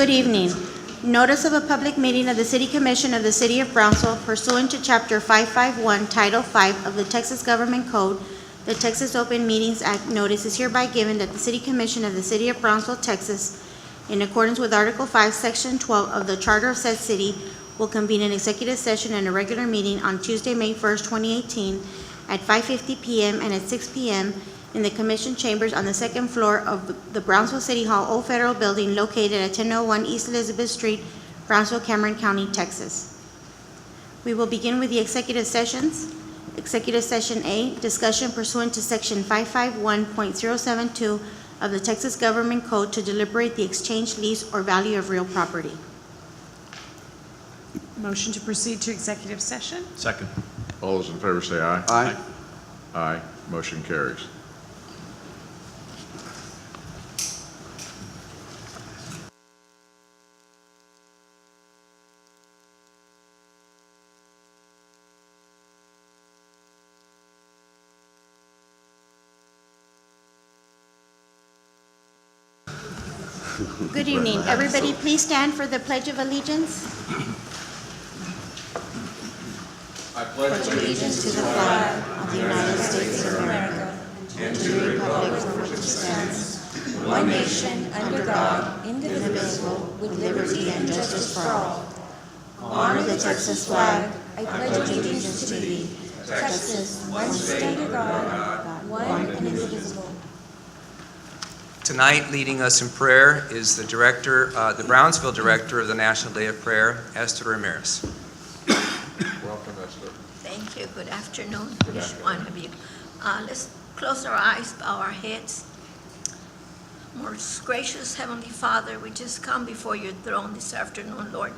Good evening. Notice of a public meeting of the City Commission of the City of Brownsville pursuant to Chapter 551, Title 5 of the Texas Government Code, the Texas Open Meetings Act. Notice is hereby given that the City Commission of the City of Brownsville, Texas, in accordance with Article 5, Section 12 of the Charter of said city, will convene an executive session and a regular meeting on Tuesday, May 1st, 2018, at 5:50 p.m. and at 6 p.m. in the Commission Chambers on the second floor of the Brownsville City Hall Old Federal Building located at 1001 East Elizabeth Street, Brownsville, Cameron County, Texas. We will begin with the executive sessions. Executive Session A, discussion pursuant to Section 551.072 of the Texas Government Code to deliberate the exchange, lease, or value of real property. Motion to proceed to executive session? Second. All those in favor say aye. Aye. Aye. Motion carries. Good evening. Everybody, please stand for the Pledge of Allegiance. I pledge Allegiance to the flag of the United States of America and to the republic for which it stands, one nation, under God, indivisible, with liberty and justice for all. Honor the Texas flag. I pledge allegiance to thee, Texas, one state under God, one and indivisible. Tonight, leading us in prayer is the director, the Brownsville director of the National Day of Prayer, Esther Ramirez. Welcome, Esther. Thank you. Good afternoon, each one of you. Let's close our eyes, bow our heads. Most gracious Heavenly Father, we just come before your throne this afternoon, Lord,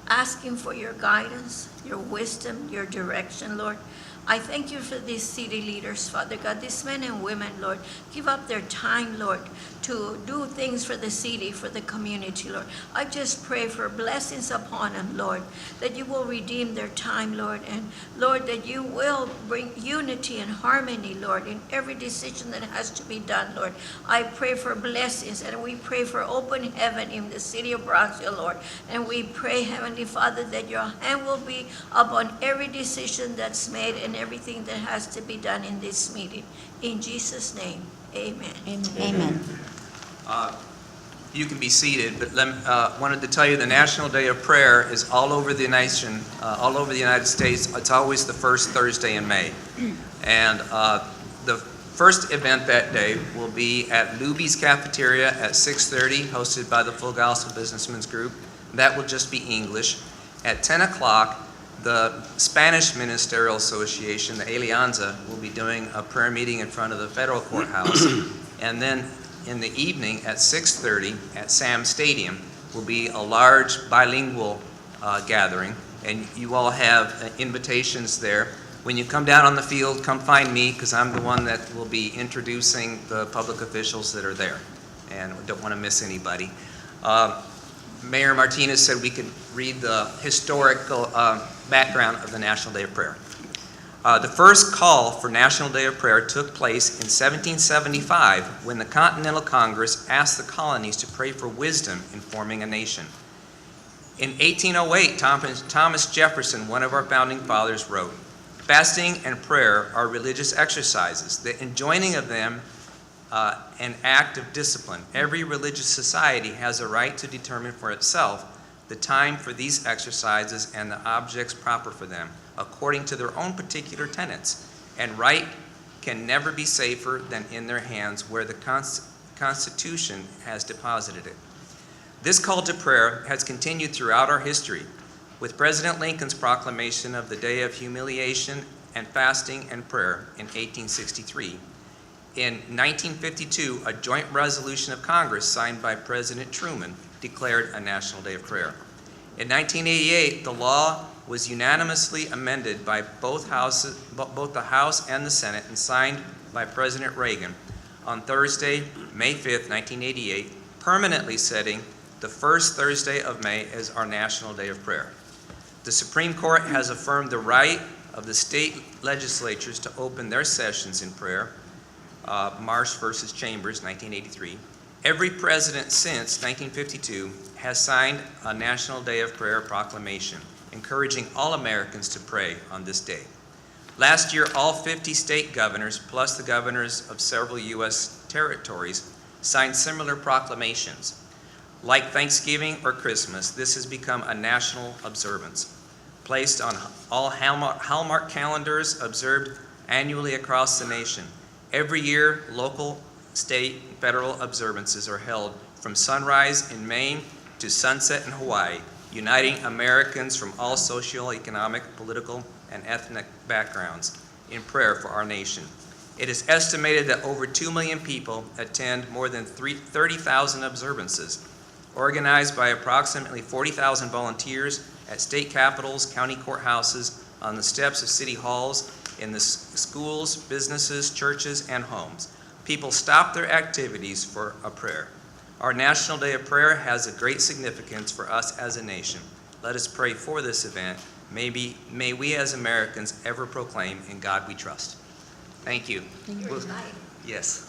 asking for your guidance, your wisdom, your direction, Lord. I thank you for these city leaders, Father God, these men and women, Lord. Give up their time, Lord, to do things for the city, for the community, Lord. I just pray for blessings upon them, Lord, that you will redeem their time, Lord, and Lord, that you will bring unity and harmony, Lord, in every decision that has to be done, Lord. I pray for blessings, and we pray for open heaven in the city of Brownsville, Lord. And we pray, Heavenly Father, that your hand will be upon every decision that's made and everything that has to be done in this meeting. In Jesus' name, amen. Amen. You can be seated, but wanted to tell you the National Day of Prayer is all over the nation, all over the United States. It's always the first Thursday in May. And the first event that day will be at Luby's Cafeteria at 6:30, hosted by the Full Gospel Businessmen's Group. That will just be English. At 10 o'clock, the Spanish Ministerial Association, the Alianza, will be doing a prayer meeting in front of the federal courthouse. And then in the evening at 6:30 at Sam Stadium will be a large bilingual gathering. And you all have invitations there. When you come down on the field, come find me, because I'm the one that will be introducing the public officials that are there. And we don't want to miss anybody. Mayor Martinez said we could read the historical background of the National Day of Prayer. The first call for National Day of Prayer took place in 1775 when the Continental Congress asked the colonies to pray for wisdom in forming a nation. In 1808, Thomas Jefferson, one of our founding fathers, wrote, "Fasting and prayer are religious exercises. The enjoining of them an act of discipline. Every religious society has a right to determine for itself the time for these exercises and the objects proper for them, according to their own particular tenets, and right can never be safer than in their hands where the Constitution has deposited it." This call to prayer has continued throughout our history, with President Lincoln's proclamation of the Day of Humiliation and Fasting and Prayer in 1863. In 1952, a joint resolution of Congress signed by President Truman declared a National Day of Prayer. In 1988, the law was unanimously amended by both the House and the Senate and signed by President Reagan on Thursday, May 5th, 1988, permanently setting the first Thursday of May as our National Day of Prayer. The Supreme Court has affirmed the right of the state legislatures to open their sessions in prayer, Marsh versus Chambers, 1983, Every president since 1952 has signed a National Day of Prayer proclamation, encouraging all Americans to pray on this day. Last year, all 50 state governors, plus the governors of several U.S. territories, signed similar proclamations. Like Thanksgiving or Christmas, this has become a national observance, placed on all Hallmark calendars, observed annually across the nation. Every year, local, state, and federal observances are held from sunrise in Maine to sunset in Hawaii, uniting Americans from all socioeconomic, political, and ethnic backgrounds in prayer for our nation. It is estimated that over 2 million people attend more than 30,000 observances, organized by approximately 40,000 volunteers at state capitals, county courthouses, on the steps of city halls, in the schools, businesses, churches, and homes. People stop their activities for a prayer. Our National Day of Prayer has a great significance for us as a nation. Let us pray for this event. May we as Americans ever proclaim, "In God we trust." Thank you. You're right. Yes.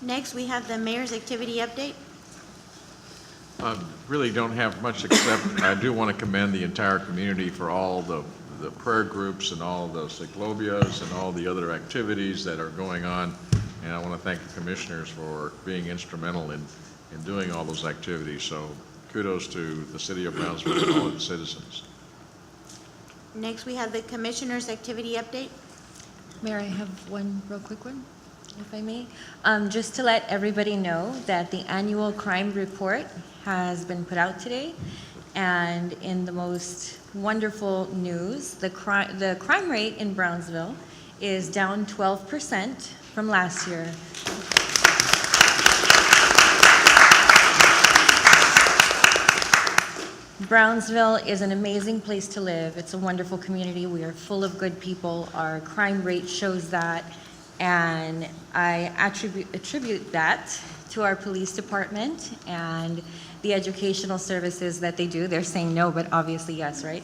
Next, we have the mayor's activity update. Really don't have much, except I do want to commend the entire community for all the prayer groups and all the cyclobias and all the other activities that are going on. And I want to thank the commissioners for being instrumental in doing all those activities. So kudos to the city of Brownsville and all its citizens. Next, we have the commissioner's activity update. Mayor, I have one real quick one, if I may. Just to let everybody know that the annual crime report has been put out today. And in the most wonderful news, the crime rate in Brownsville is down 12% from last year. Brownsville is an amazing place to live. It's a wonderful community. We are full of good people. Our crime rate shows that. And I attribute that to our police department and the educational services that they do. They're saying no, but obviously yes, right?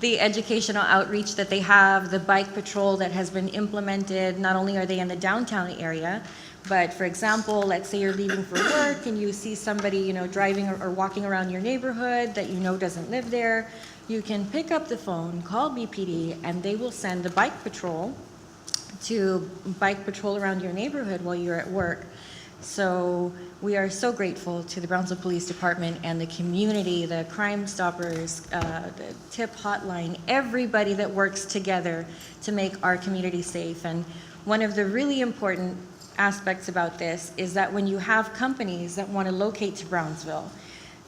The educational outreach that they have, the bike patrol that has been implemented. Not only are they in the downtown area, but for example, let's say you're leaving for work and you see somebody, driving or walking around your neighborhood that doesn't live there. You can pick up the phone, call BPD, and they will send the bike patrol to bike patrol around your neighborhood while you're at work. So we are so grateful to the Brownsville Police Department and the community, the Crime Stoppers, the tip hotline, everybody that works together to make our community safe. And one of the really important aspects about this is that when you have companies that want to locate to Brownsville,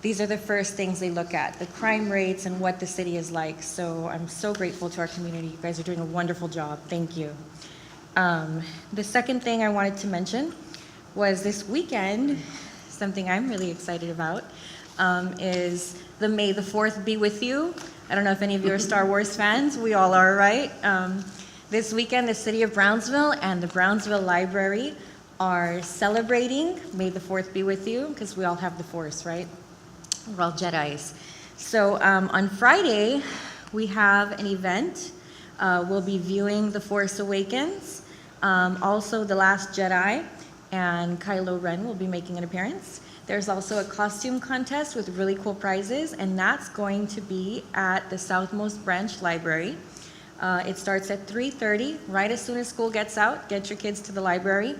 these are the first things they look at, the crime rates and what the city is like. So I'm so grateful to our community. You guys are doing a wonderful job. Thank you. The second thing I wanted to mention was this weekend, something I'm really excited about, is the May the 4th Be With You. I don't know if any of you are Star Wars fans. We all are, right? This weekend, the city of Brownsville and the Brownsville Library are celebrating May the 4th Be With You, because we all have the Force, right? We're all Jedis. So on Friday, we have an event. We'll be viewing The Force Awakens, also The Last Jedi, and Kylo Ren will be making an appearance. There's also a costume contest with really cool prizes, and that's going to be at the Southmost Branch Library. It starts at 3:30, right as soon as school gets out. Get your kids to the library.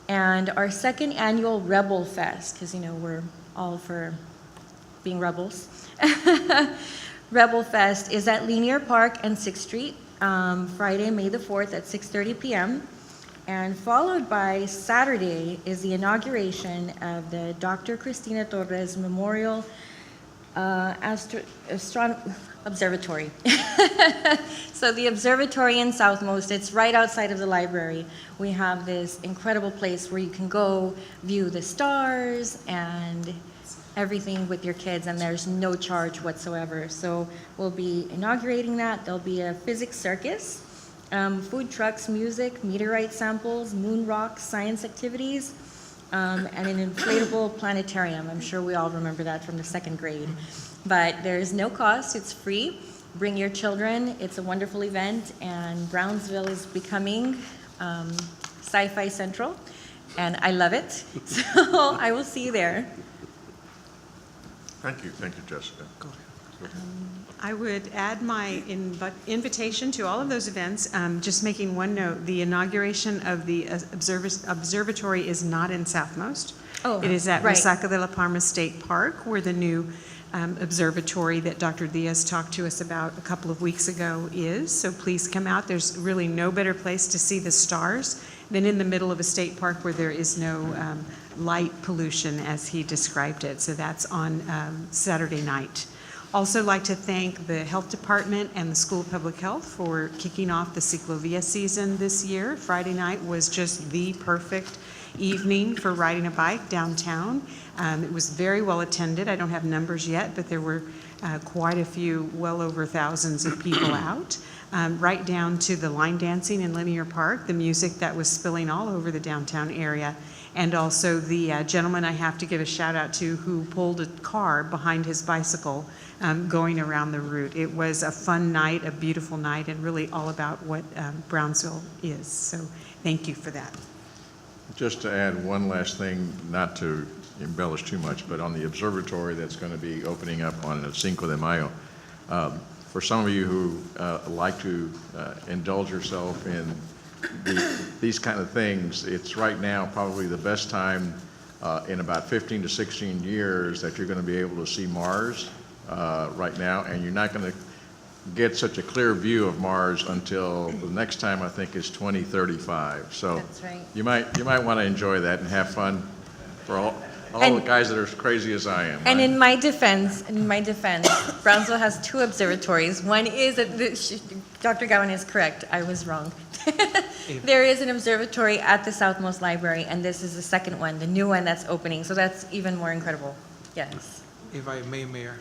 And our second annual Rebel Fest, because we're all for being rebels. Rebel Fest is at Lanier Park and 6th Street, Friday, May the 4th at 6:30 p.m. And followed by Saturday is the inauguration of the Dr. Cristina Torres Memorial Observatory. So the observatory in Southmost, it's right outside of the library. We have this incredible place where you can go view the stars and everything with your kids, and there's no charge whatsoever. So we'll be inaugurating that. There'll be a physics circus, food trucks, music, meteorite samples, moon rocks, science activities, and an inflatable planetarium. I'm sure we all remember that from the 2nd grade. But there's no cost, it's free. Bring your children. It's a wonderful event, and Brownsville is becoming Sci-Fi Central, and I love it. So I will see you there. Thank you, Jessica. I would add my invitation to all of those events. Just making one note, the inauguration of the observatory is not in Southmost. Oh, It is at right. Resaca de la Palma State Park, where the new observatory that Dr. Diaz talked to us about a couple of weeks ago is. So please come out. There's really no better place to see the stars than in the middle of a state park where there is no light pollution, as he described it. So that's on Saturday night. Also like to thank the Health Department and the School of Public Health for kicking off the ciclovia season this year. Friday night was just the perfect evening for riding a bike downtown. It was very well attended. I don't have numbers yet, but there were quite a few, well over thousands of people out. Right down to the line dancing in Linear Park, the music that was spilling all over the downtown area. And also the gentleman I have to give a shout out to who pulled a car behind his bicycle going around the route. It was a fun night, a beautiful night, and really all about what Brownsville is. So thank you for that. Just to add one last thing, not to embellish too much, but on the observatory that's going to be opening up on Cinco de Mayo, for some of you who like to indulge yourself in these kind of things, it's right now probably the best time in about 15 to 16 years that you're going to be able to see Mars right now, and you're not going to get such a clear view of Mars until the next time I think is 2035. So That's right. you might want to enjoy that and have fun for all And- the guys that are as crazy as I am. And right? in my defense, Brownsville has 2 observatories. One is, Dr. Gowan is correct, I was wrong. There is an observatory at the Southmost Library, and this is the second one, the new one that's opening, so that's even more incredible. Yes. If I may, Mayor.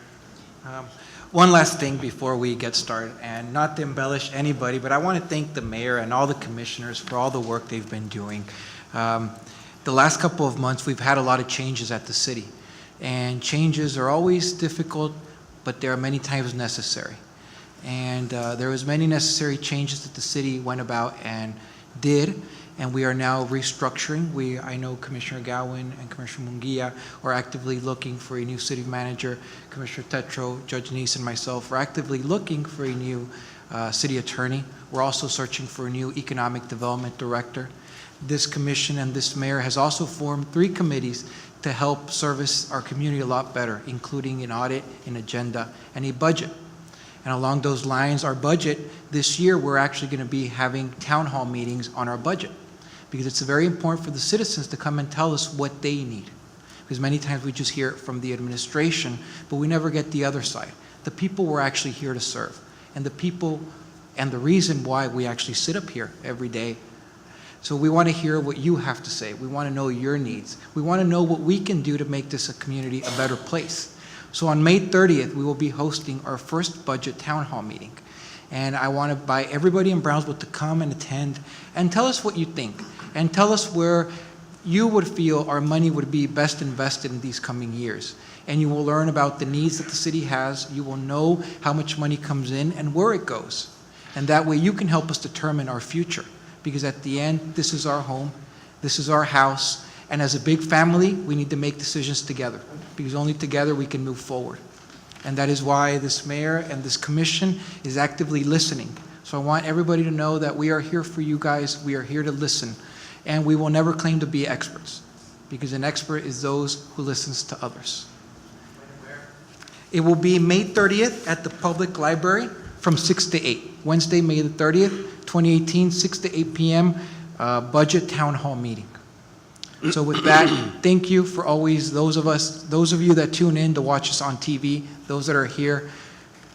One last thing before we get started, and not to embellish anybody, but I want to thank the mayor and all the commissioners for all the work they've been doing. The last couple of months, we've had a lot of changes at the city, and changes are always difficult, but they are many times necessary. And there was many necessary changes that the city went about and did, and we are now restructuring. I know Commissioner Gowan and Commissioner Munguia are actively looking for a new city manager. Commissioner Tetro, Judge Neese, and myself are actively looking for a new city attorney. We're also searching for a new economic development director. This commission and this mayor has also formed 3 committees to help service our community a lot better, including an audit, an agenda, and a budget. And along those lines, our budget, this year, we're actually going to be having town hall meetings on our budget, because it's very important for the citizens to come and tell us what they need. Because many times we just hear it from the administration, but we never get the other side. The people we're actually here to serve, and the people and the reason why we actually sit up here every day. So we want to hear what you have to say. We want to know your needs. We want to know what we can do to make this a community a better place. So on May 30th, we will be hosting our first budget town hall meeting. And I want to invite everybody in Brownsville to come and attend and tell us what you think, and tell us where you would feel our money would be best invested in these coming years. And you will learn about the needs that the city has. You will know how much money comes in and where it goes. And that way you can help us determine our future. Because at the end, this is our home, this is our house, and as a big family, we need to make decisions together, because only together we can move forward. And that is why this mayor and this commission is actively listening. So I want everybody to know that we are here for you guys, we are here to listen, and we will never claim to be experts, because an expert is those who listens to others. It will be May 30th at the Public Library from 6 to 8. Wednesday, May the 30th, 2018, 6 to 8 p.m., budget town hall meeting. So with that, thank you for always those of you that tune in to watch us on TV, those that are here,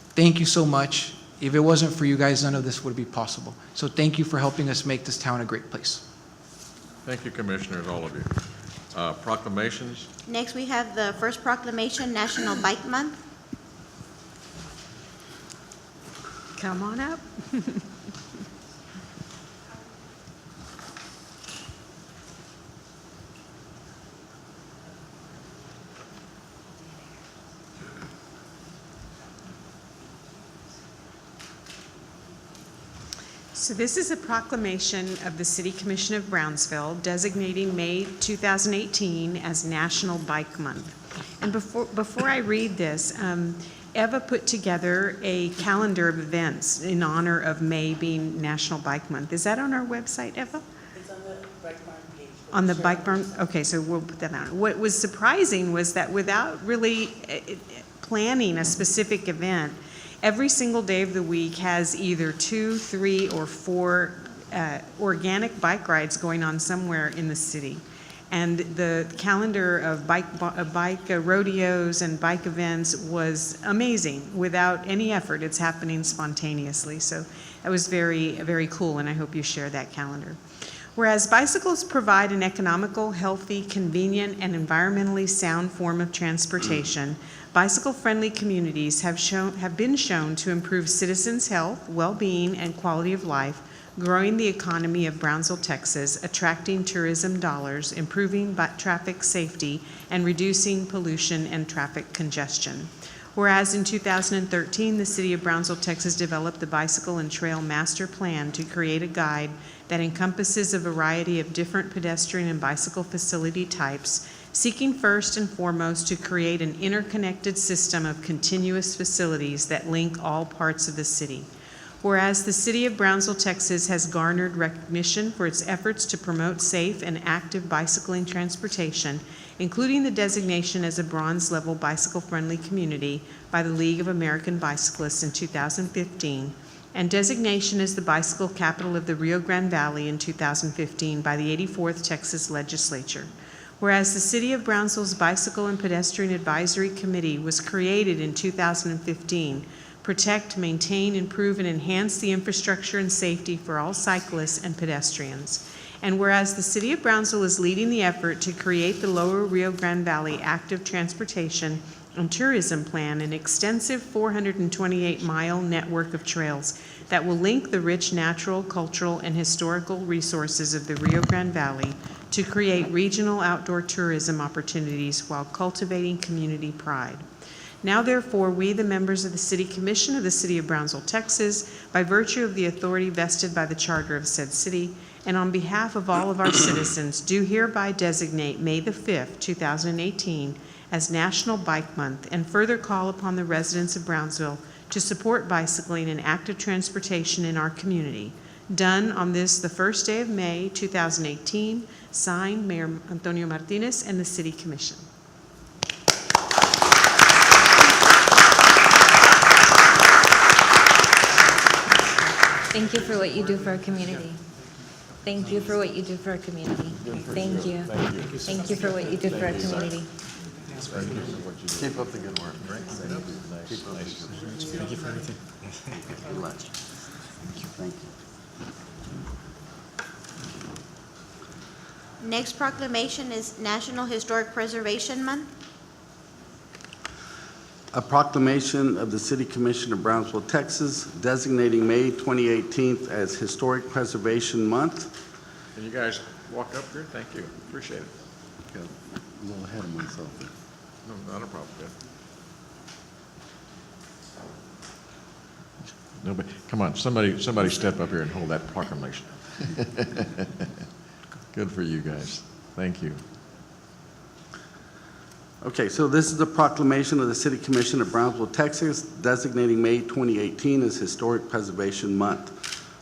thank you so much. If it wasn't for you guys, none of this would be possible. So thank you for helping us make this town a great place. Thank you, Commissioners, all of you. Proclamations. Next, we have the first proclamation, National Bike Month. Come on up. So this is a proclamation of the City Commission of Brownsville designating May 2018 as National Bike Month. And before I read this, Eva put together a calendar of events in honor of May being National Bike Month. Is that on our website, Eva? It's on the Bike Barn page. On the Bike Barn? Okay, so we'll put that on. What was surprising was that without really planning a specific event, every single day of the week has either 2, 3, or 4 organic bike rides going on somewhere in the city. And the calendar of bike rodeos and bike events was amazing. Without any effort, it's happening spontaneously. So that was very, very cool, and I hope you share that calendar. Whereas bicycles provide an economical, healthy, convenient, and environmentally sound form of transportation, bicycle-friendly communities have been shown to improve citizens' health, well-being, and quality of life, growing the economy of Brownsville, Texas, attracting tourism dollars, improving traffic safety, and reducing pollution and traffic congestion. Whereas in 2013, the City of Brownsville, Texas developed the Bicycle and Trail Master Plan to create a guide that encompasses a variety of different pedestrian and bicycle facility types, seeking first and foremost to create an interconnected system of continuous facilities that link all parts of the city. Whereas the City of Brownsville, Texas has garnered recognition for its efforts to promote safe and active bicycling transportation, including the designation as a bronze-level bicycle-friendly community by the League of American Bicyclists in 2015, and designation as the bicycle capital of the Rio Grande Valley in 2015 by the 84th Texas Legislature. Whereas the City of Brownsville's Bicycle and Pedestrian Advisory Committee was created in 2015, protect, maintain, improve, and enhance the infrastructure and safety for all cyclists and pedestrians. And whereas the City of Brownsville is leading the effort to create the Lower Rio Grande Valley Active Transportation and Tourism Plan, an extensive 428-mile network of trails that will link the rich natural, cultural, and historical resources of the Rio Grande Valley to create regional outdoor tourism opportunities while cultivating community pride. Now, therefore, we, the members of the City Commission of the City of Brownsville, Texas, by virtue of the authority vested by the charter of said city, and on behalf of all of our citizens, do hereby designate May the 5th, 2018, as National Bike Month, and further call upon the residents of Brownsville to support bicycling and active transportation in our community. Done on this, the first day of May, 2018, signed Mayor Antonio Martinez and the City Commission. Thank you for what you do for our community. Thank you for what you do for our community. Thank you. Thank you for what you do for our community. Keep up the good work. Keep nice. Thank you for everything. Good lunch. Thank you. Next proclamation is National Historic Preservation Month. A proclamation of the City Commission of Brownsville, Texas, designating May 2018 as Historic Preservation Month. Can you guys walk up here? Thank you. Appreciate it. Got a little ahead of myself. No, not a problem. Good. Nobody, come on, somebody step up here and hold that proclamation. Good for you guys. Thank you. Okay, so this is a proclamation of the City Commission of Brownsville, Texas, designating May 2018 as Historic Preservation Month.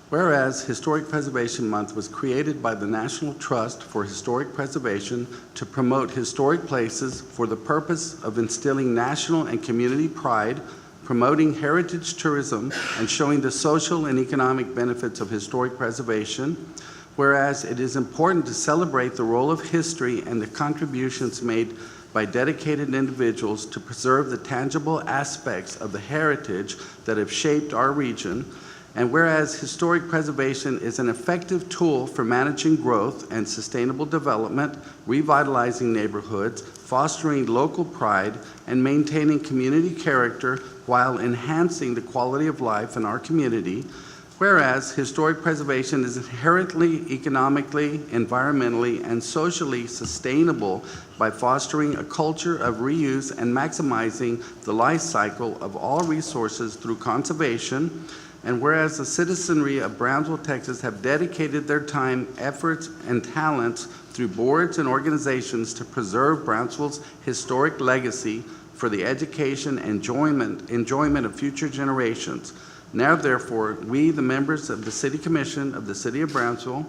Whereas Historic Preservation Month was created by the National Trust for Historic Preservation to promote historic places for the purpose of instilling national and community pride, promoting heritage tourism, and showing the social and economic benefits of historic preservation. Whereas it is important to celebrate the role of history and the contributions made by dedicated individuals to preserve the tangible aspects of the heritage that have shaped our region. And whereas historic preservation is an effective tool for managing growth and sustainable development, revitalizing neighborhoods, fostering local pride, and maintaining community character while enhancing the quality of life in our community. Whereas historic preservation is inherently economically, environmentally, and socially sustainable by fostering a culture of reuse and maximizing the life cycle of all resources through conservation. And whereas the citizenry of Brownsville, Texas have dedicated their time, efforts, and talents through boards and organizations to preserve Brownsville's historic legacy for the education and enjoyment of future generations. Now therefore, we, the members of the City Commission of the City of Brownsville,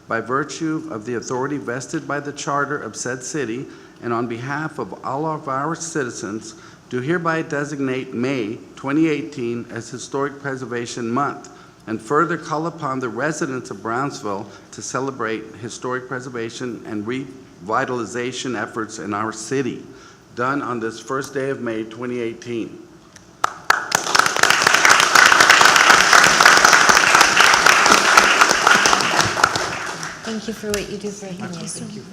by virtue of the authority vested by the charter of said city, and on behalf of all of our citizens, do hereby designate May 2018 as Historic Preservation Month, and further call upon the residents of Brownsville to celebrate historic preservation and revitalization efforts in our city, done on this first day of May 2018. Thank you for what you do for our community. Thank you.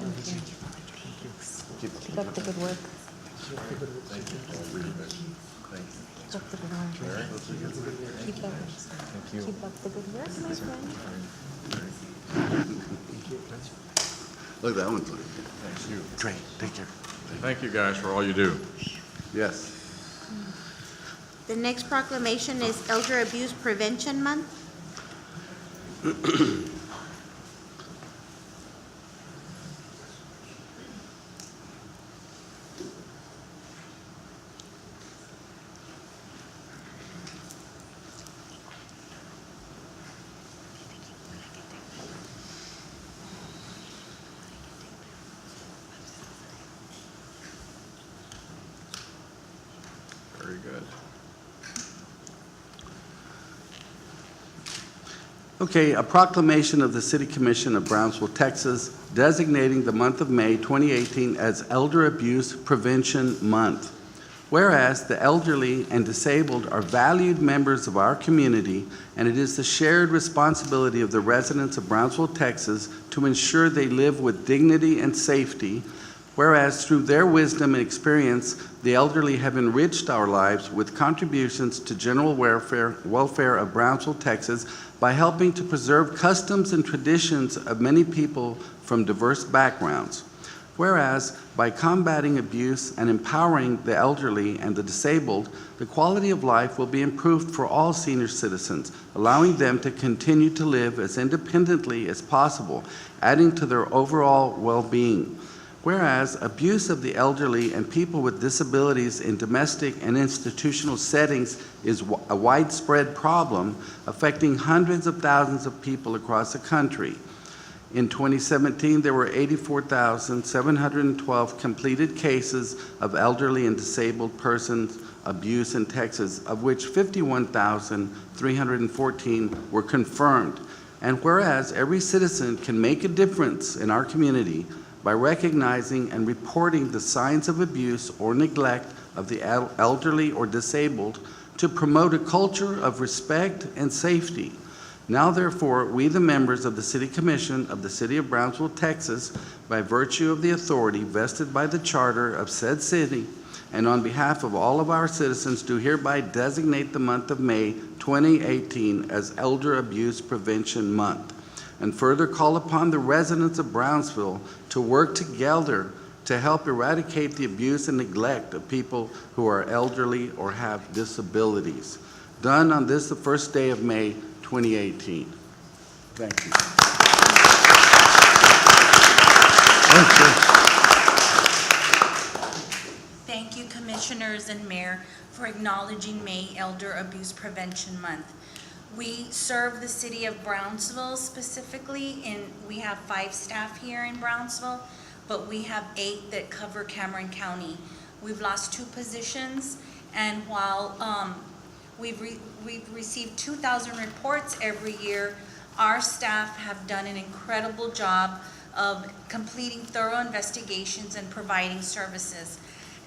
Keep up the good work. Keep up the good work. Keep up the good work, my friend. Look, that one's like, Thank you. great, take care. Thank you guys for all you do. Yes. The next proclamation is Elder Abuse Prevention Month. Very good. Okay, a proclamation of the City Commission of Brownsville, Texas, designating the month of May 2018 as Elder Abuse Prevention Month. Whereas the elderly and disabled are valued members of our community, and it is the shared responsibility of the residents of Brownsville, Texas, to ensure they live with dignity and safety. Whereas through their wisdom and experience, the elderly have enriched our lives with contributions to general welfare of Brownsville, Texas, by helping to preserve customs and traditions of many people from diverse backgrounds. Whereas by combating abuse and empowering the elderly and the disabled, the quality of life will be improved for all senior citizens, allowing them to continue to live as independently as possible, adding to their overall well-being. Whereas abuse of the elderly and people with disabilities in domestic and institutional settings is a widespread problem affecting hundreds of thousands of people across the country. In 2017, there were 84,712 completed cases of elderly and disabled persons abuse in Texas, of which 51,314 were confirmed. And whereas every citizen can make a difference in our community by recognizing and reporting the signs of abuse or neglect of the elderly or disabled to promote a culture of respect and safety. Now therefore, we the members of the City Commission of the City of Brownsville, Texas, by virtue of the authority vested by the charter of said city, and on behalf of all of our citizens, do hereby designate the month of May 2018 as Elder Abuse Prevention Month, and further call upon the residents of Brownsville to work together to help eradicate the abuse and neglect of people who are elderly or have disabilities. Done on this, the first day of May 2018. Thank you. Thank you, Commissioners and Mayor, for acknowledging May Elder Abuse Prevention Month. We serve the city of Brownsville specifically, and we have 5 staff here in Brownsville, but we have 8 that cover Cameron County. We've lost 2 positions, and while we've received 2,000 reports every year, our staff have done an incredible job of completing thorough investigations and providing services.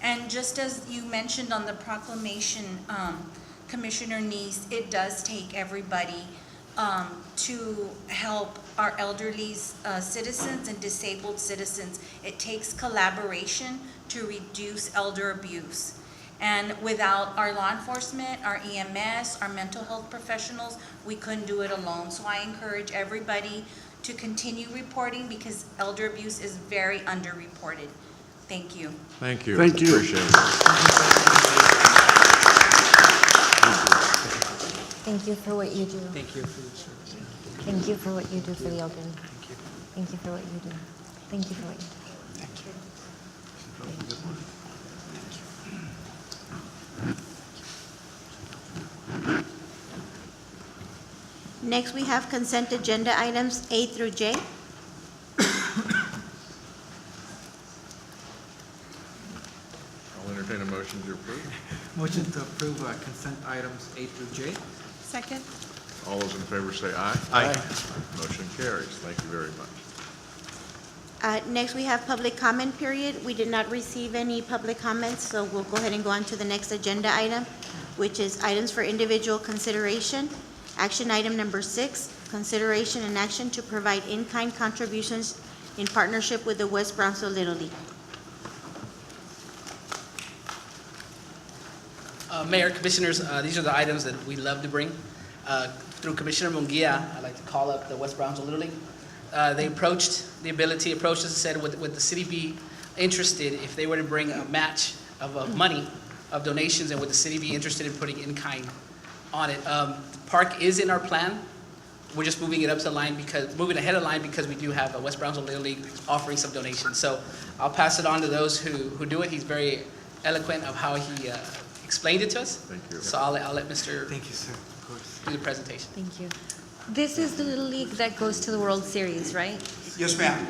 And just as you mentioned on the proclamation, Commissioner Neese, it does take everybody to help our elderly citizens and disabled citizens. It takes collaboration to reduce elder abuse. And without our law enforcement, our EMS, our mental health professionals, we couldn't do it alone. So I encourage everybody to continue reporting because elder abuse is very underreported. Thank you. Thank you. Thank you. Appreciate it. Thank you for what you do. Thank you for your service. Thank you for what you do for the elderly. Thank you. Thank you for what you do. Thank you for what you do. Next, we have consent agenda items A through J. I'll entertain a motion to approve. Motion to approve consent items A through J. Second? All those in favor say aye. Aye. Motion carries. Thank you very much. Next, we have public comment period. We did not receive any public comments, so we'll go ahead and go on to the next agenda item, which is items for individual consideration. Action item number 6, consideration and action to provide in-kind contributions in partnership with the West Brownsville Little League. Mayor, Commissioners, these are the items that we love to bring. Through Commissioner Munguia, I'd like to call up the West Brownsville Little League. They approached us and said, would the city be interested if they were to bring a match of money, of donations, and would the city be interested in putting in-kind on it? The park is in our plan. We're just moving it up to the line moving ahead of the line because we do have a West Brownsville Little League offering some donations. So I'll pass it on to those who do it. He's very eloquent of how he explained it to us. Thank you. So I'll let Mr. Thank you, sir. Of course. do the presentation. Thank you. This is the Little League that goes to the World Series, right? Yes, ma'am.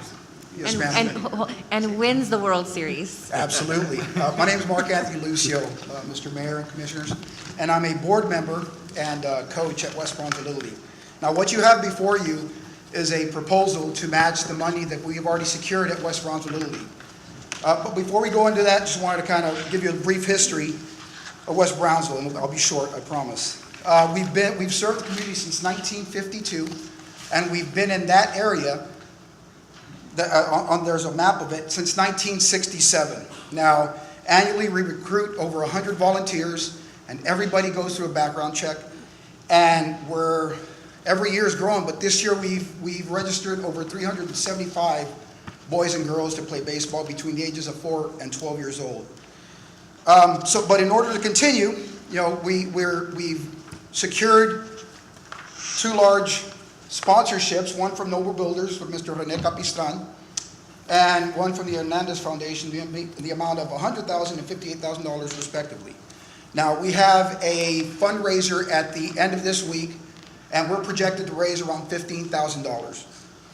Yes, ma'am. And wins the World Series. Absolutely. My name is Mark Anthony Lucio, Mr. Mayor and Commissioners, and I'm a board member and coach at West Brownsville Little League. Now, what you have before you is a proposal to match the money that we have already secured at West Brownsville Little League. But before we go into that, just wanted to kind of give you a brief history of West Brownsville, and I'll be short, I promise. We've served the community since 1952, and we've been in that area. There's a map of it since 1967. Now, annually we recruit over 100 volunteers, and everybody goes through a background check. And every year is growing, but this year we've registered over 375 boys and girls to play baseball between the ages of 4 and 12 years old. But in order to continue, we've secured 2 large sponsorships, one from Noble Builders with Mr. Rene Capistran, and one from the Hernandez Foundation, the amount of $100,000 and $58,000 respectively. Now, we have a fundraiser at the end of this week, and we're projected to raise around $15,000.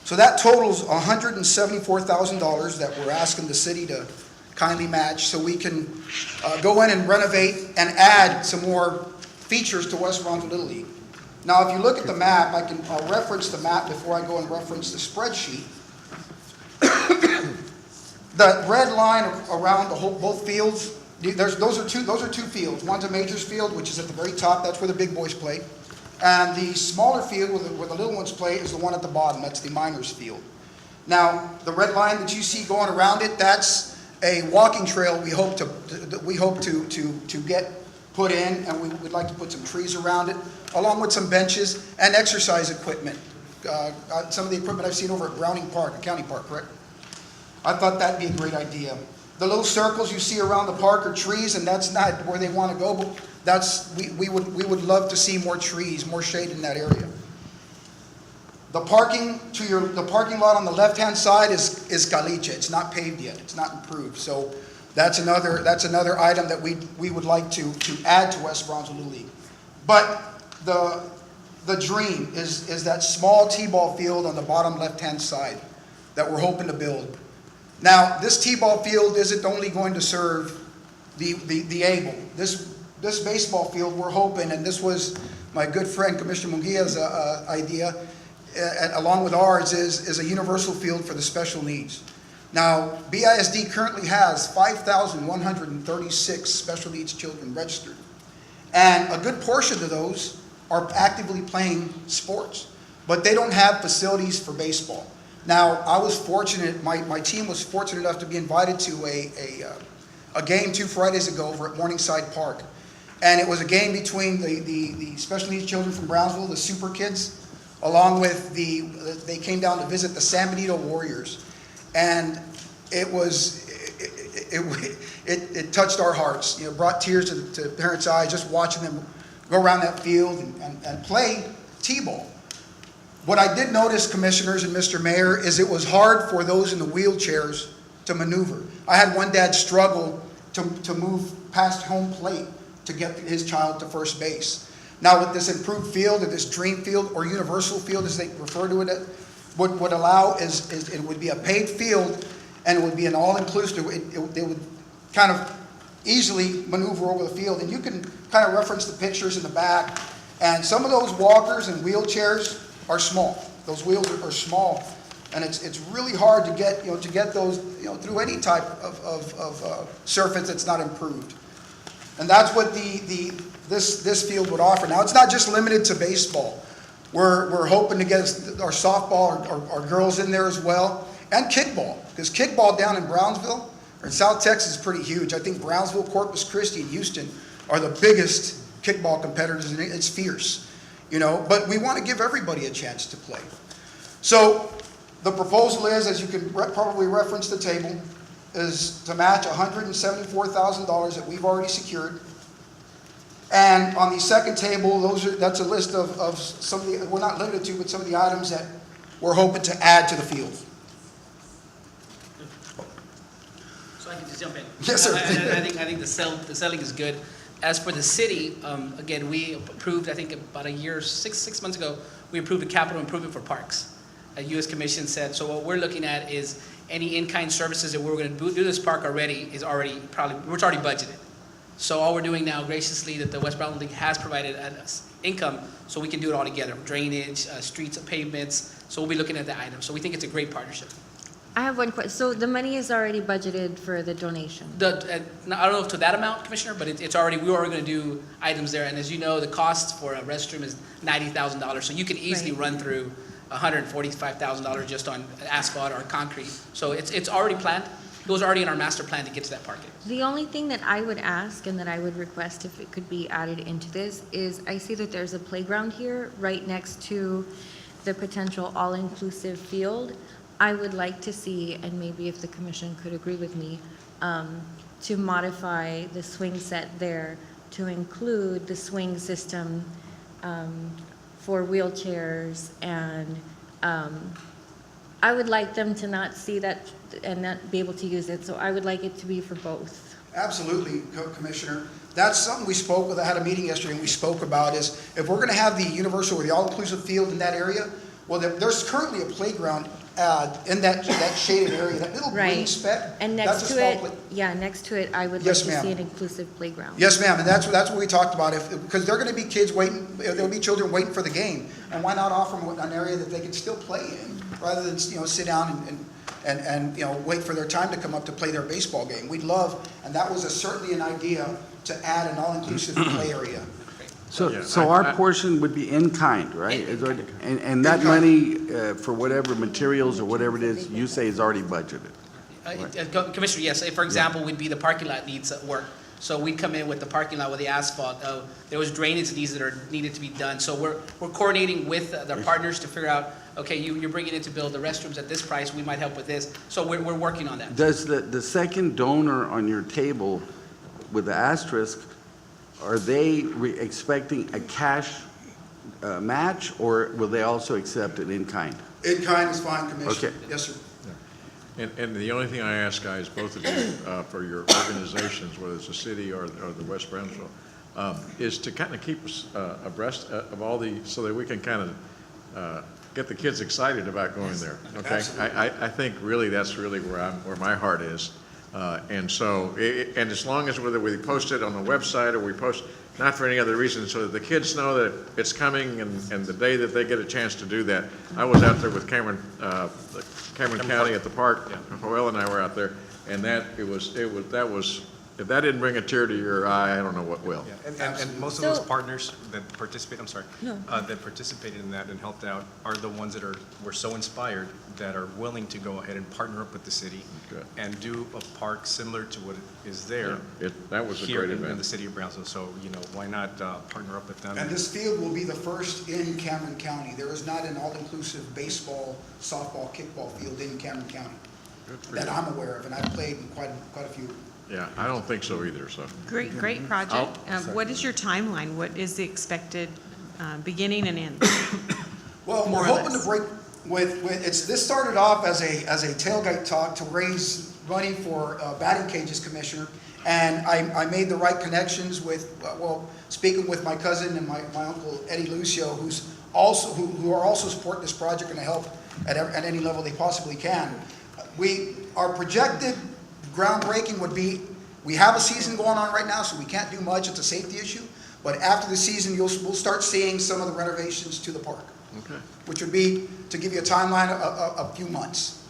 So that totals $174,000 that we're asking the city to kindly match so we can go in and renovate and add some more features to West Brownsville Little League. Now, if you look at the map, I'll reference the map before I go and reference the spreadsheet. The red line around both fields, those are two fields. One's a majors field, which is at the very top. That's where the big boys play. And the smaller field where the little ones play is the one at the bottom. That's the minors field. Now, the red line that you see going around it, that's a walking trail we hope to get put in, and we would like to put some trees around it, along with some benches and exercise equipment. Some of the equipment I've seen over at Browning Park, County Park, correct? I thought that'd be a great idea. The little circles you see around the park are trees, and that's not where they want to go, but we would love to see more trees, more shade in that area. The parking lot on the left-hand side is caliche. It's not paved yet. It's not improved. So that's another item that we would like to add to West Brownsville Little League. But the dream is that small T-ball field on the bottom left-hand side that we're hoping to build. Now, this T-ball field isn't only going to serve the able. This baseball field, we're hoping, and this was my good friend Commissioner Munguia's idea, along with ours, is a universal field for the special needs. Now, BISD currently has 5,136 special needs children registered. And a good portion of those are actively playing sports, but they don't have facilities for baseball. Now, I was fortunate, my team was fortunate enough to be invited to a game 2 Fridays ago over at Morningside Park. And it was a game between the special needs children from Brownsville, the Super Kids, along with they came down to visit the San Benito Warriors. And it touched our hearts. Brought tears to parents' eyes just watching them go around that field and play T-ball. What I did notice, Commissioners and Mr. Mayor, is it was hard for those in the wheelchairs to maneuver. I had one dad struggle to move past home plate to get his child to first base. Now with this improved field, or this dream field, or universal field as they refer to it, what would allow is it would be a paved field, and it would be an all-inclusive. They would kind of easily maneuver over the field, and you can kind of reference the pictures in the back. And some of those walkers and wheelchairs are small. Those wheels are small, and it's really hard to get those through any type of surface that's not improved. And that's what this field would offer. Now, it's not just limited to baseball. We're hoping to get our softball, our girls in there as well, and kickball, because kickball down in Brownsville or in South Texas is pretty huge. I think Brownsville, Corpus Christi, and Houston are the biggest kickball competitors, and it's fierce, but we want to give everybody a chance to play. So the proposal is, as you can probably reference the table, is to match $174,000 that we've already secured. And on the second table, that's a list of some of the, we're not limited to, but some of the items that we're hoping to add to the field. So I can just jump in. Yes, sir. I think the selling is good. As for the city, again, we approved, I think about a year, six months ago, we approved a capital improvement for parks. A U.S. Commission said, so what we're looking at is any in-kind services that we're going to do this park already is already it's already budgeted. So all we're doing now, graciously, that the West Brownsville League has provided us income, so we can do it all together, drainage, streets, pavements. So we'll be looking at the items. So we think it's a great partnership. I have one question. So the money is already budgeted for the donation? I don't know to that amount, Commissioner, but it's already, we are going to do items there. And as you know, the cost for a restroom is $90,000. So you can easily run through $145,000 just on asphalt or concrete. So it's already planned. It was already in our master plan to get to that parking. The only thing that I would ask and that I would request if it could be added into this is I see that there's a playground here right next to the potential all-inclusive field. I would like to see, and maybe if the commission could agree with me, to modify the swing set there to include the swing system for wheelchairs, and I would like them to not see that and not be able to use it. So I would like it to be for both. Absolutely, Commissioner. That's something we spoke with. I had a meeting yesterday and we spoke about is if we're going to have the universal or the all-inclusive field in that area, well, there's currently a playground in that shaded area, that little green speck. And next to it, next to it, I would like to see an inclusive playground. Yes, ma'am, and that's what we talked about. Because there are going to be kids waiting, there'll be children waiting for the game, and why not offer them an area that they can still play in, rather than sit down and wait for their time to come up to play their baseball game. We'd love, and that was certainly an idea to add an all-inclusive play area. So our portion would be in kind, right? And that money for whatever materials or whatever it is, you say is already budgeted. Commissioner, yes. For example, would be the parking lot needs work. So we come in with the parking lot with the asphalt. There was drainage needs that are needed to be done. So we're coordinating with the partners to figure out, okay, you're bringing in to build the restrooms at this price. We might help with this. So we're working on that. Does the second donor on your table with the asterisk, are they expecting a cash match, or will they also accept it in kind? In kind is fine, Commissioner. Okay. Yes, sir. And the only thing I ask, guys, both of you, for your organizations, whether it's the city or the West Brownsville, is to kind of keep us abreast of all so that we can kind of get the kids excited about going there. Okay, I think really that's really where my heart is. And so, and as long as whether we post it on the website or we post, not for any other reason, so that the kids know that it's coming and the day that they get a chance to do that. I was out there with Cameron County at the park. Joel and I were out there, and that was if that didn't bring a tear to your eye, I don't know what will. Yeah, and most of those partners that participate, that participated in that and helped out are the ones that were so inspired that are willing to go ahead and partner up with the city and do a park similar to what is there. Yeah, that was a here great event in the city of Brownsville. So why not partner up with them? And this field will be the first in Cameron County. There is not an all-inclusive baseball, softball, kickball field in Cameron County that I'm aware of, and I've played in quite a few Yeah, I don't think so either, so. Great project. What is your timeline? What is the expected beginning and end? Well, More we're or hoping to less. break this started off as a tailgate talk to raise money for batting cages, Commissioner. And I made the right connections with, speaking with my cousin and my uncle Eddie Lucio, who are also supporting this project and to help at any level they possibly can. Our projected groundbreaking would be, we have a season going on right now, so we can't do much. It's a safety issue. But after the season, we'll start seeing some of the renovations to the park. Okay. Which would be, to give you a timeline, a few months.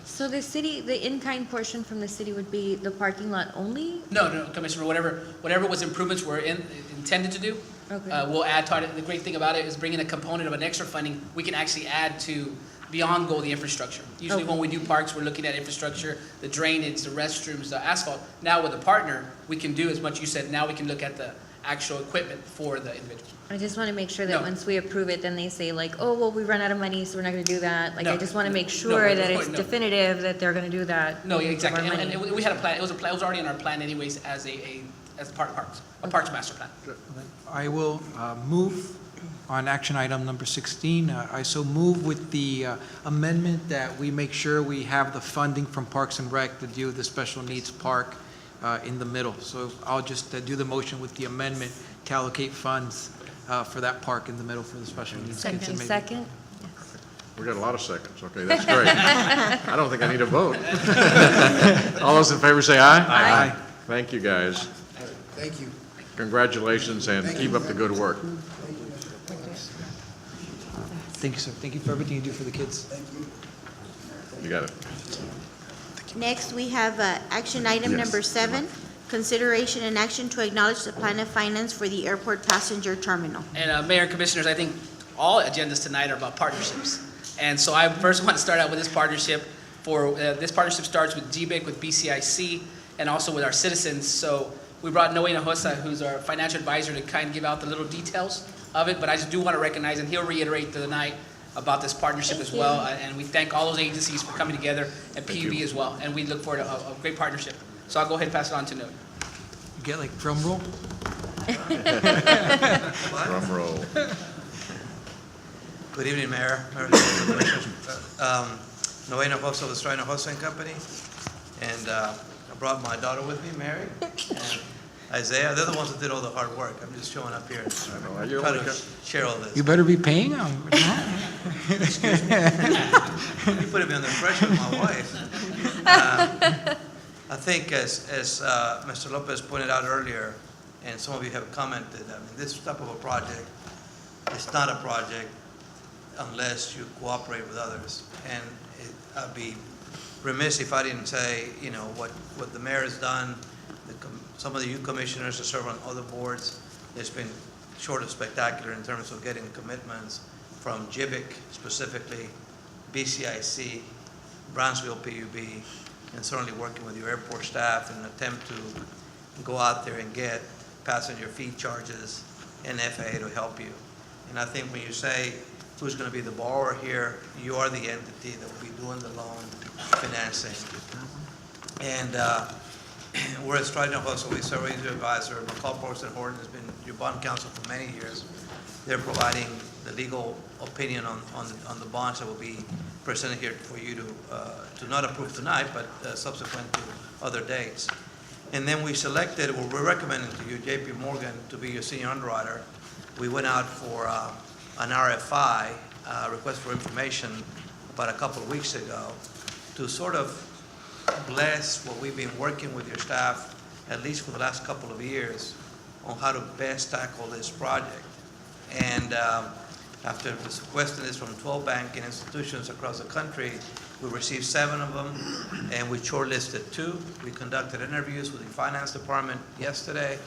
So the in-kind portion from the city would be the parking lot only? No, Commissioner, whatever was improvements we're intended to do, Okay. we'll add to it. The great thing about it is bringing a component of an extra funding, we can actually add to beyond goal the infrastructure. Usually Okay. when we do parks, we're looking at infrastructure, the drainage, the restrooms, the asphalt. Now with a partner, we can do as much you said, now we can look at the actual equipment for the individual. I just want to make sure that No. once we approve it, then they say like, oh, well, we run out of money, so we're not going to do that. Like, I No. just want to make No, sure that it's no. definitive that they're going to do that. No, yeah, use of our exactly. And money. we had a plan, it was already in our plan anyways as as part of parks, a parks master plan. I will move on action item number 16. I so move with the amendment that we make sure we have the funding from Parks and Rec to deal with the special needs park in the middle. So I'll just do the motion with the amendment to allocate funds for that park in the middle for the special needs kids. and maybe- Second? We got a lot of seconds. Okay, that's great. I don't think I need a vote. All those in favor say aye. Aye. Thank you, guys. Thank you. Congratulations and keep up the good work. Thank you, sir. Thank you for everything you do for the kids. You got it. Next, we have action item Yes. number 7, consideration and action to acknowledge the plan of finance for the airport passenger terminal. And Mayor and Commissioners, I think all agendas tonight are about partnerships. And so I first want to start out with this partnership. This partnership starts with GBIC, with BCIC, and also with our citizens. So we brought Noe Hinojosa, who's our financial advisor, to kind of give out the little details of it. But I just do want to recognize, and he'll reiterate tonight about this partnership as well. And we thank all those agencies for coming together, and PUB as well. And we look forward to a great partnership. So I'll go ahead and pass it on to Noe. You get like drum roll? Drum roll. Good evening, Mayor. Noe Hinojosa with Strain Hinojosa and Company. And I brought my daughter with me, Mary, and Isaiah. They're the ones that did all the hard work. I'm just showing up here and trying to share all this. You better be paying them. Excuse me. You put me under pressure with my wife. I think as Mr. Lopez pointed out earlier, and some of you have commented, I mean, this type of a project is not a project unless you cooperate with others. And I'd be remiss if I didn't say, you know, what the mayor has done, some of the youth commissioners that serve on other boards, it's been short of spectacular in terms of getting commitments from GBIC specifically, BCIC, Brownsville PUB, and certainly working with your airport staff in an attempt to go out there and get passenger fee charges and FAA to help you. And I think when you say who's going to be the borrower here, you are the entity that will be doing the loan financing. And we're at Strain Hinojosa, we serve as your advisor. McCall Porson Horton has been your bond counsel for many years. They're providing the legal opinion on the bonds that will be presented here for you to not approve tonight, but subsequent to other dates. And then we selected, or we're recommending to you, JP Morgan to be your senior underwriter. We went out for an RFI, request for information, about a couple of weeks ago to sort of bless what we've been working with your staff, at least for the last couple of years, on how to best tackle this project. And after requesting this from 12 banking institutions across the country, we received 7 of them, and we shortlisted 2. We conducted interviews with the finance department yesterday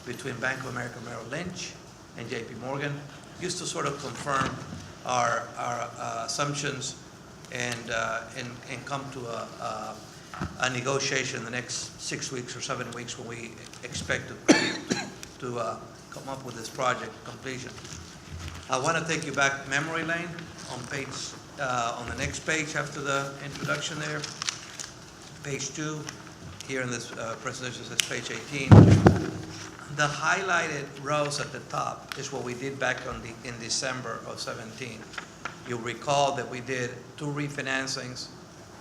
between Bank of America Merrill Lynch and JP Morgan, just to sort of confirm our assumptions and come to a negotiation in the next 6 weeks or 7 weeks when we expect to come up with this project completion. I want to take you back memory lane on the next page after the introduction there, page 2. here in this presentation says page 18. The highlighted rows at the top is what we did back in December of 17. You'll recall that we did 2 refinancings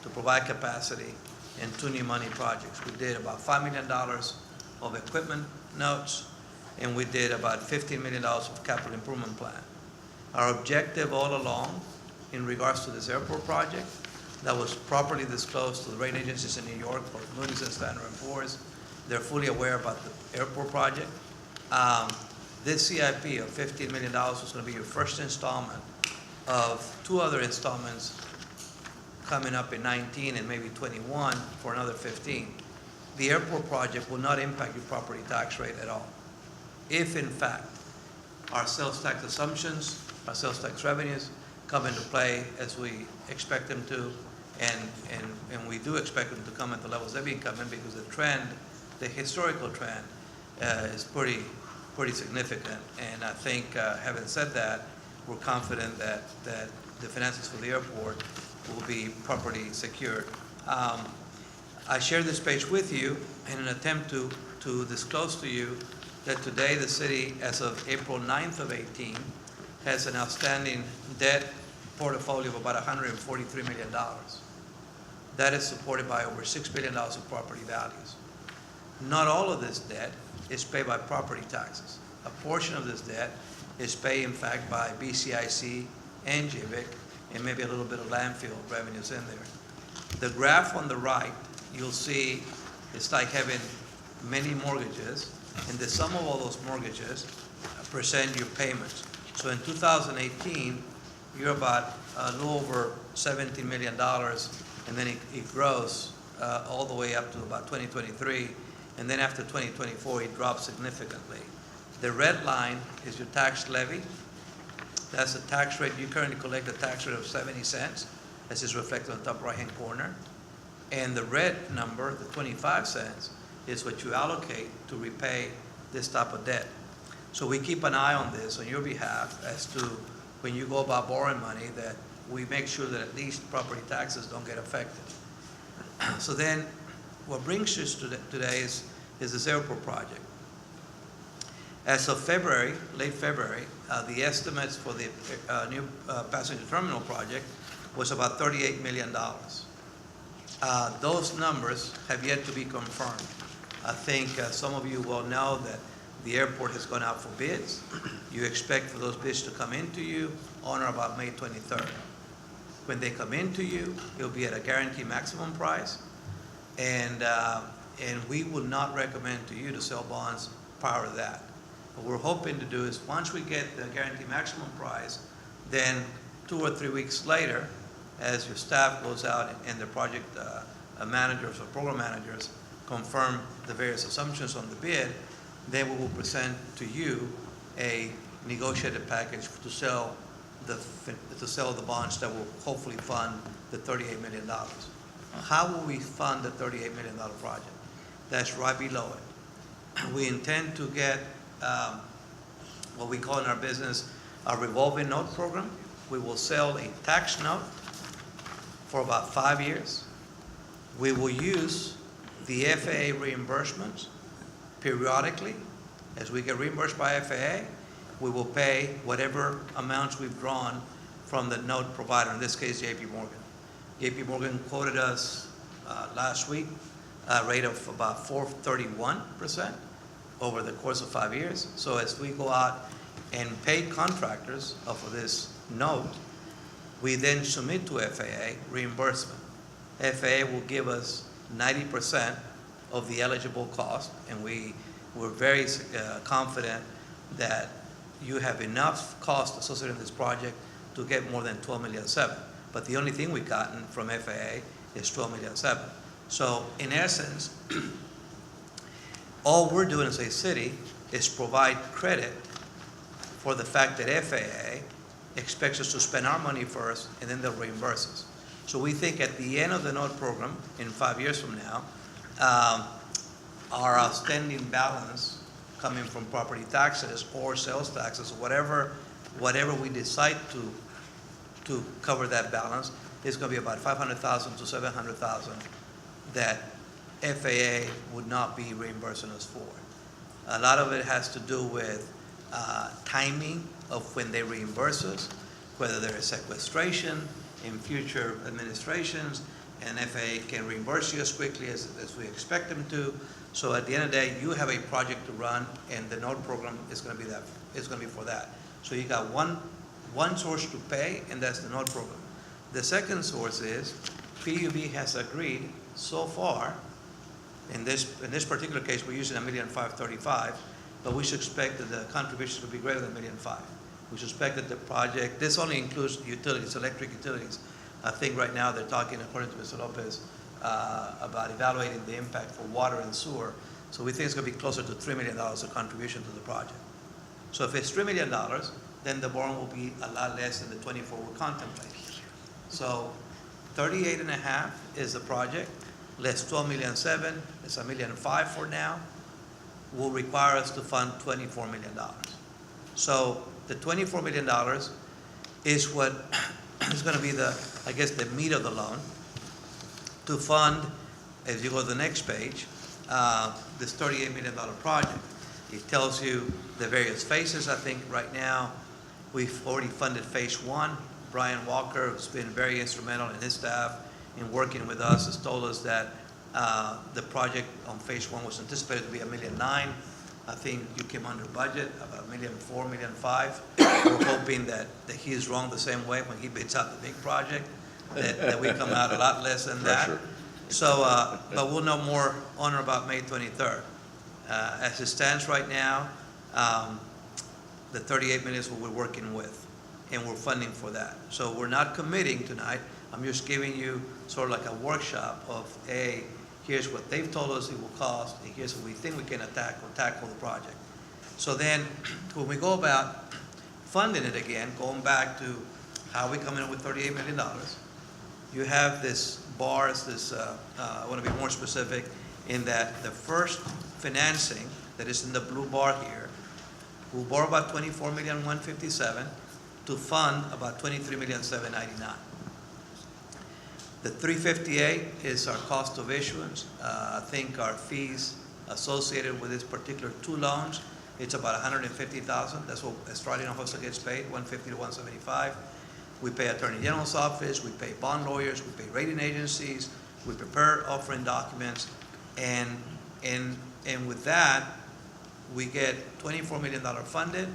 to provide capacity and 2 new money projects. We did about $5 million of equipment notes, and we did about $15 million of capital improvement plan. Our objective all along in regards to this airport project that was properly disclosed to the rating agencies in New York, both Moody's and Standard & Poor's. They're fully aware about the airport project. This CIP of $15 million was going to be your first installment of 2 other installments coming up in 19 and maybe 21 for another 15. The airport project will not impact your property tax rate at all. If in fact our sales tax assumptions, our sales tax revenues come into play as we expect them to, and we do expect them to come at the levels they've been coming, because the trend, the historical trend, is pretty significant. And I think, having said that, we're confident that the finances for the airport will be properly secured. I share this page with you in an attempt to disclose to you that today the city, as of April 9th of 18, has an outstanding debt portfolio of about $143 million. That is supported by over $6 billion of property values. Not all of this debt is paid by property taxes. A portion of this debt is paid, in fact, by BCIC and JVIC, and maybe a little bit of landfill revenues in there. The graph on the right, you'll see it's like having many mortgages, and the sum of all those mortgages present your payments. So in 2018, you're about a little over $17 million, and then it grows all the way up to about 2023, and then after 2024, it drops significantly. The red line is your tax levy. That's the tax rate. You currently collect a tax rate of 70 cents, as is reflected on the top right-hand corner. And the red number, the 25 cents, is what you allocate to repay this type of debt. So we keep an eye on this on your behalf as to when you go about borrowing money, that we make sure that at least property taxes don't get affected. So then what brings us to today is this airport project. As of February, late February, the estimates for the new passenger terminal project was about $38 million. Those numbers have yet to be confirmed. I think some of you will know that the airport has gone out for bids. You expect for those bids to come into you on or about May 23rd. When they come into you, it'll be at a guaranteed maximum price, and we will not recommend to you to sell bonds prior to that. What we're hoping to do is, once we get the guaranteed maximum price, then 2 or 3 weeks later, as your staff goes out and the project managers or program managers confirm the various assumptions on the bid, then we will present to you a negotiated package to sell the bonds that will hopefully fund the $38 million. How will we fund the $38 million project? That's right below it. We intend to get what we call in our business a revolving note program. We will sell a tax note for about 5 years. We will use the FAA reimbursements periodically. As we get reimbursed by FAA, we will pay whatever amounts we've drawn from the note provider, in this case, JP Morgan. JP Morgan quoted us last week a rate of about 4.31% over the course of 5 years. So as we go out and pay contractors for this note, we then submit to FAA reimbursement. FAA will give us 90% of the eligible cost, and we're very confident that you have enough cost associated with this project to get more than $12.7 million. But the only thing we've gotten from FAA is $12.7 million. So in essence, all we're doing as a city is provide credit for the fact that FAA expects us to spend our money first, and then they'll reimburse us. So we think at the end of the note program, in 5 years from now, our outstanding balance coming from property taxes or sales taxes, whatever we decide to cover that balance, is going to be about $500,000 to $700,000 that FAA would not be reimbursing us for. A lot of it has to do with timing of when they reimburse us, whether there is sequestration in future administrations, and FAA can reimburse you as quickly as we expect them to. So at the end of the day, you have a project to run, and the NODE program is going to be that. It's going to be for that. So you got one source to pay, and that's the NODE program. The second source is PUB has agreed so far. In this particular case, we're using $1,535,000, but we should expect that the contributions will be greater than $1,005,000. We suspect that the project, this only includes utilities, electric utilities. I think right now they're talking, according to Mr. Lopez, about evaluating the impact for water and sewer. So we think it's going to be closer to $3 million of contribution to the project. So if it's $3 million, then the borrowing will be a lot less than the 24 we're contemplating. So 38.5 is the project, less 12,700,000, it's $1,005,000 for now, will require us to fund $24 million. So the $24 million is what is going to be the, I guess, the meat of the loan to fund, as you go to the next page, this $38 million project. It tells you the various phases. I think right now we've already funded phase 1. Brian Walker, who's been very instrumental, and his staff in working with us, has told us that the project on phase 1 was anticipated to be $1,009,000. I think you came under budget, about $1,004,000, $1,005,000. We're hoping that he is wrong the same way when he bids out the big project, that we come out a lot less than that. Sure. So, but we'll know more on or about May 23rd. As it stands right now, the $38 million is what we're working with, and we're funding for that. So we're not committing tonight. I'm just giving you sort of like a workshop of, here's what they've told us it will cost, and here's what we think we can tackle the project. So then, when we go about funding it again, going back to how we come in with $38 million, you have this bars, I want to be more specific, in that the first financing that is in the blue bar here will borrow about $24,157,000 to fund about $23,799,000. The $358 is our cost of issuance. I think our fees associated with this particular two loans, it's about $150,000. That's what Australian officer gets paid, $150 to $175. We pay Attorney General's office, we pay bond lawyers, we pay rating agencies, we prepare offering documents, and with that, we get $24 million funded.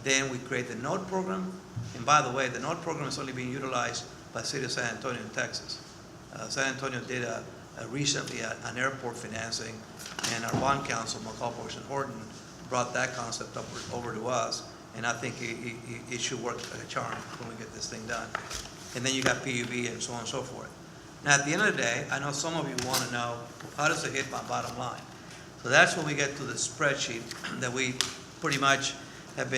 Then we create the NODE program. And by the way, the NODE program is only being utilized by the city of San Antonio in Texas. San Antonio did recently an airport financing, and our bond counsel, McCall and Horton, brought that concept over to us, and I think it should work like a charm when we get this thing done. And then you got PUB and so on and so forth. Now, at the end of the day, I know some of you want to know, how does it hit my bottom line? So that's when we get to the spreadsheet that we pretty much have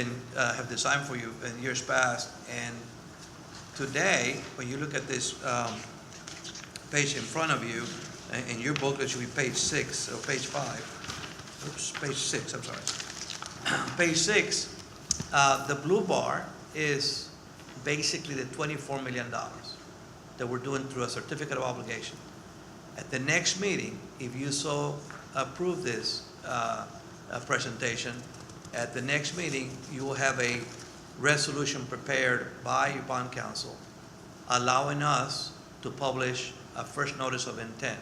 designed for you in years past. And today, when you look at this page in front of you, in your booklet should be page 6 or page 5. Oops, page 6, I'm sorry. Page 6, the blue bar is basically the $24 million that we're doing through a certificate of obligation. At the next meeting, if you so approve this presentation, at the next meeting, you will have a resolution prepared by your bond counsel allowing us to publish a first notice of intent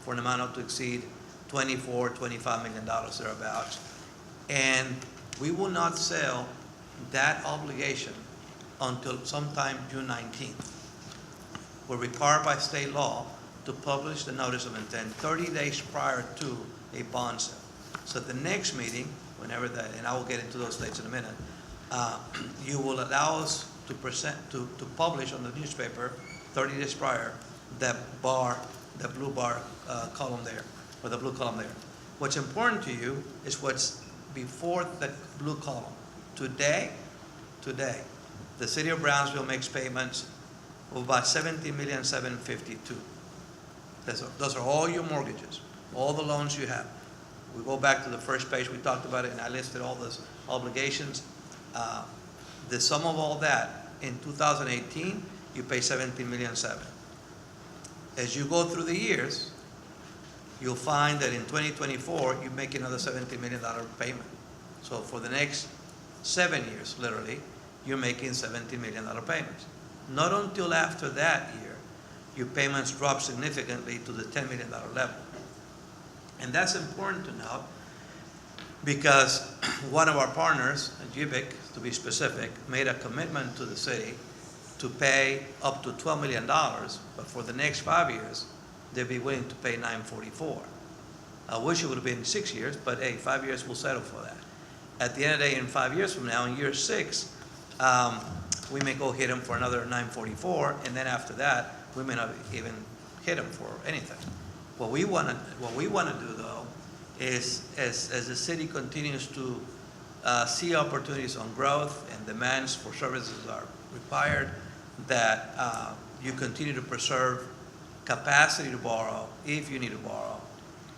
for an amount not to exceed $24-25 million thereabouts. And we will not sell that obligation until sometime June 19th. We're required by state law to publish the notice of intent 30 days prior to a bond sale. So at the next meeting, whenever that, and I will get into those dates in a minute, you will allow us to publish on the newspaper 30 days prior that bar, the blue bar column there, or the blue column there. What's important to you is what's before the blue column. Today, the city of Brownsville makes payments of about $17,752,000. Those are all your mortgages, all the loans you have. We go back to the first page, we talked about it, and I listed all those obligations. The sum of all that, in 2018, you pay $17,700,000. As you go through the years, you'll find that in 2024, you make another $70 million payment. So for the next 7 years, literally, you're making $70 million payments. Not until after that year, your payments drop significantly to the $10 million level. And that's important to note because one of our partners, GBIC, to be specific, made a commitment to the city to pay up to $12 million, but for the next 5 years, they'd be willing to pay $944. I wish it would have been 6 years, but hey, 5 years we'll settle for that. At the end of the day, in 5 years from now, in year 6, we may go hit them for another $944, and then after that, we may not even hit them for anything. What we want to do, though, is as the city continues to see opportunities on growth and demands for services are required, that you continue to preserve capacity to borrow, if you need to borrow,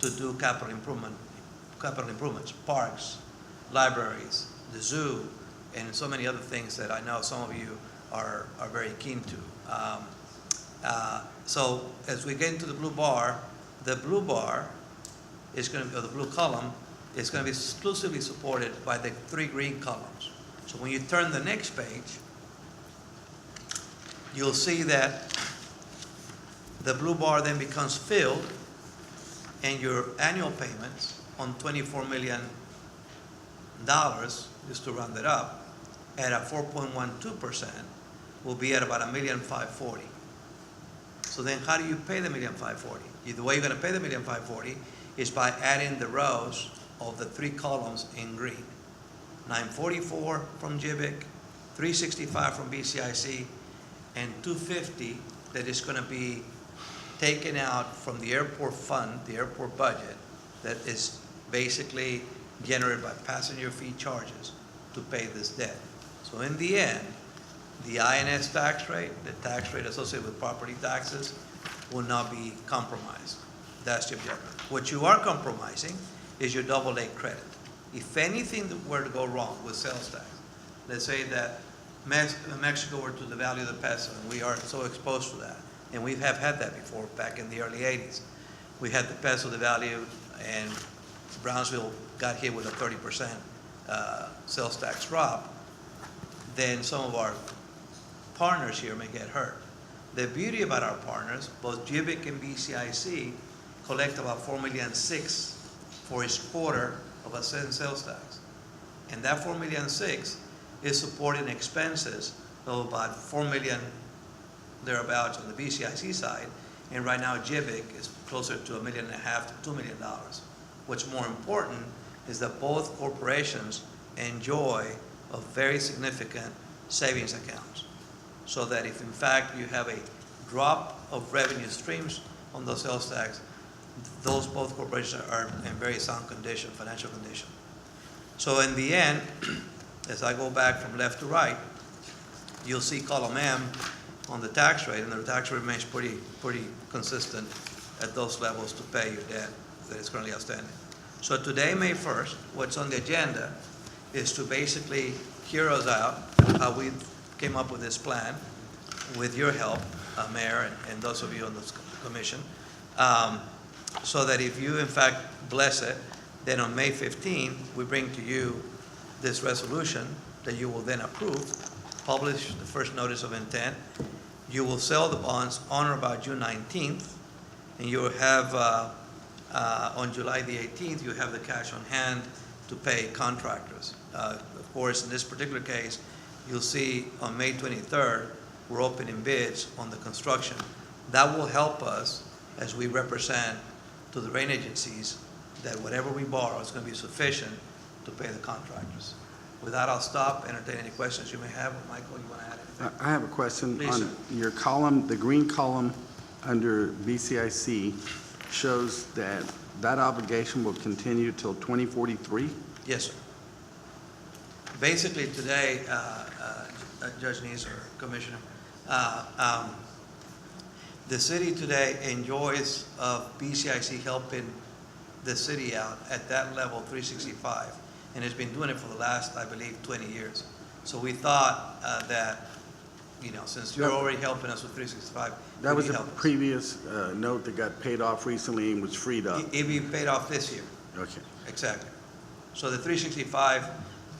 to do capital improvements, parks, libraries, the zoo, and so many other things that I know some of you are very keen to. So as we get into the blue bar is going to be, or the blue column, is going to be exclusively supported by the 3 green columns. So when you turn the next page, you'll see that the blue bar then becomes filled, and your annual payments on $24 million, just to round it up, at a 4.12%, will be at about $1,540,000. So then how do you pay the $1,540,000? The way you're going to pay the $1,540,000 is by adding the rows of the 3 columns in green. 944 from GBIC, 365 from BCIC, and 250 that is going to be taken out from the airport fund, the airport budget, that is basically generated by passenger fee charges to pay this debt. So in the end, the INS tax rate, the tax rate associated with property taxes, will not be compromised. That's the objective. What you are compromising is your AA credit. If anything that were to go wrong with sales tax, let's say that Mexico were to devalue the peso, and we are so exposed to that, and we have had that before back in the early 80s. We had the peso devalued, and Brownsville got hit with a 30% sales tax drop. Then some of our partners here may get hurt. The beauty about our partners, both GBIC and BCIC, collect about $4.6 million for each quarter of a sales tax. And that $4.6 million is supporting expenses of about $4 million thereabouts on the BCIC side, and right now GBIC is closer to $1.5 million to $2 million. What's more important is that both corporations enjoy a very significant savings accounts, so that if in fact you have a drop of revenue streams on those sales tax, those both corporations are in very sound condition, financial condition. So in the end, as I go back from left to right, you'll see column M on the tax rate, and the tax rate remains pretty consistent at those levels to pay your debt that is currently outstanding. So today, May 1st, what's on the agenda is to basically hear us out how we came up with this plan with your help, Mayor, and those of you on this commission, so that if you in fact bless it, then on May 15, we bring to you this resolution that you will then approve, publish the first notice of intent. You will sell the bonds on or about June 19th, and you will have, on July the 18th, you have the cash on hand to pay contractors. Of course, in this particular case, you'll see on May 23rd, we're opening bids on the construction. That will help us as we represent to the rating agencies that whatever we borrow is going to be sufficient to pay the contractors. With that, I'll stop, entertain any questions you may have. Michael, you want to add anything? I have a question. Please, on sir. your column, the green column under BCIC shows that that obligation will continue till 2043? Yes, sir. Basically, today, Judge Neese or Commissioner, the city today enjoys BCIC helping the city out at that level, 365, and has been doing it for the last, I believe, 20 years. So we thought that since you're already helping us with 365. That could was you a help us? previous note that got paid off recently and was freed up. It be paid off this year. Okay. Exactly. So the 365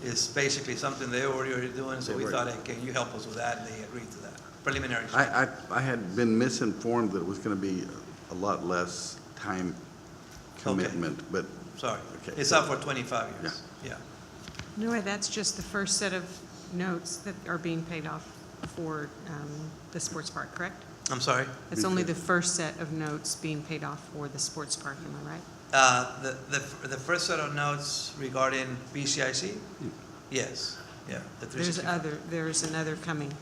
is basically something they're already doing, so we thought, hey, can you help us with that? And they agreed to that. Preliminary. I had been misinformed that it was going to be a lot less time commitment, but. Sorry. Okay. It's up for 25 years. Yeah. No, that's just the first set of notes that are being paid off for the sports park, correct? I'm sorry? It's only the first set of notes being paid off for the sports park, am I right? The first set of notes regarding BCIC? Yes. Yeah. The 365. There's another coming.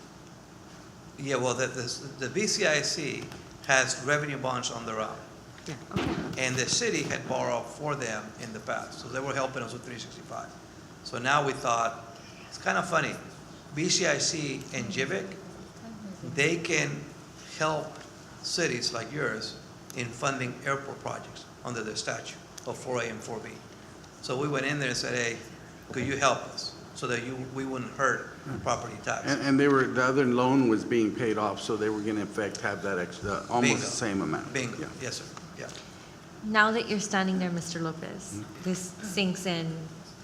Yeah, well, the BCIC has revenue bonds on their own. Yeah, okay. And the city had borrowed for them in the past, so they were helping us with 365. So now we thought, it's kind of funny, BCIC and JIVIC, they can help cities like yours in funding airport projects under the statute of 4A and 4B. So we went in there and said, hey, could you help us so that we wouldn't hurt property tax? And the other loan was being paid off, so they were going to in fact have that extra, almost Bingo. the same amount. Bingo, Yeah. yes, sir, yeah. Now that you're standing there, Mr. Lopez, this sinks in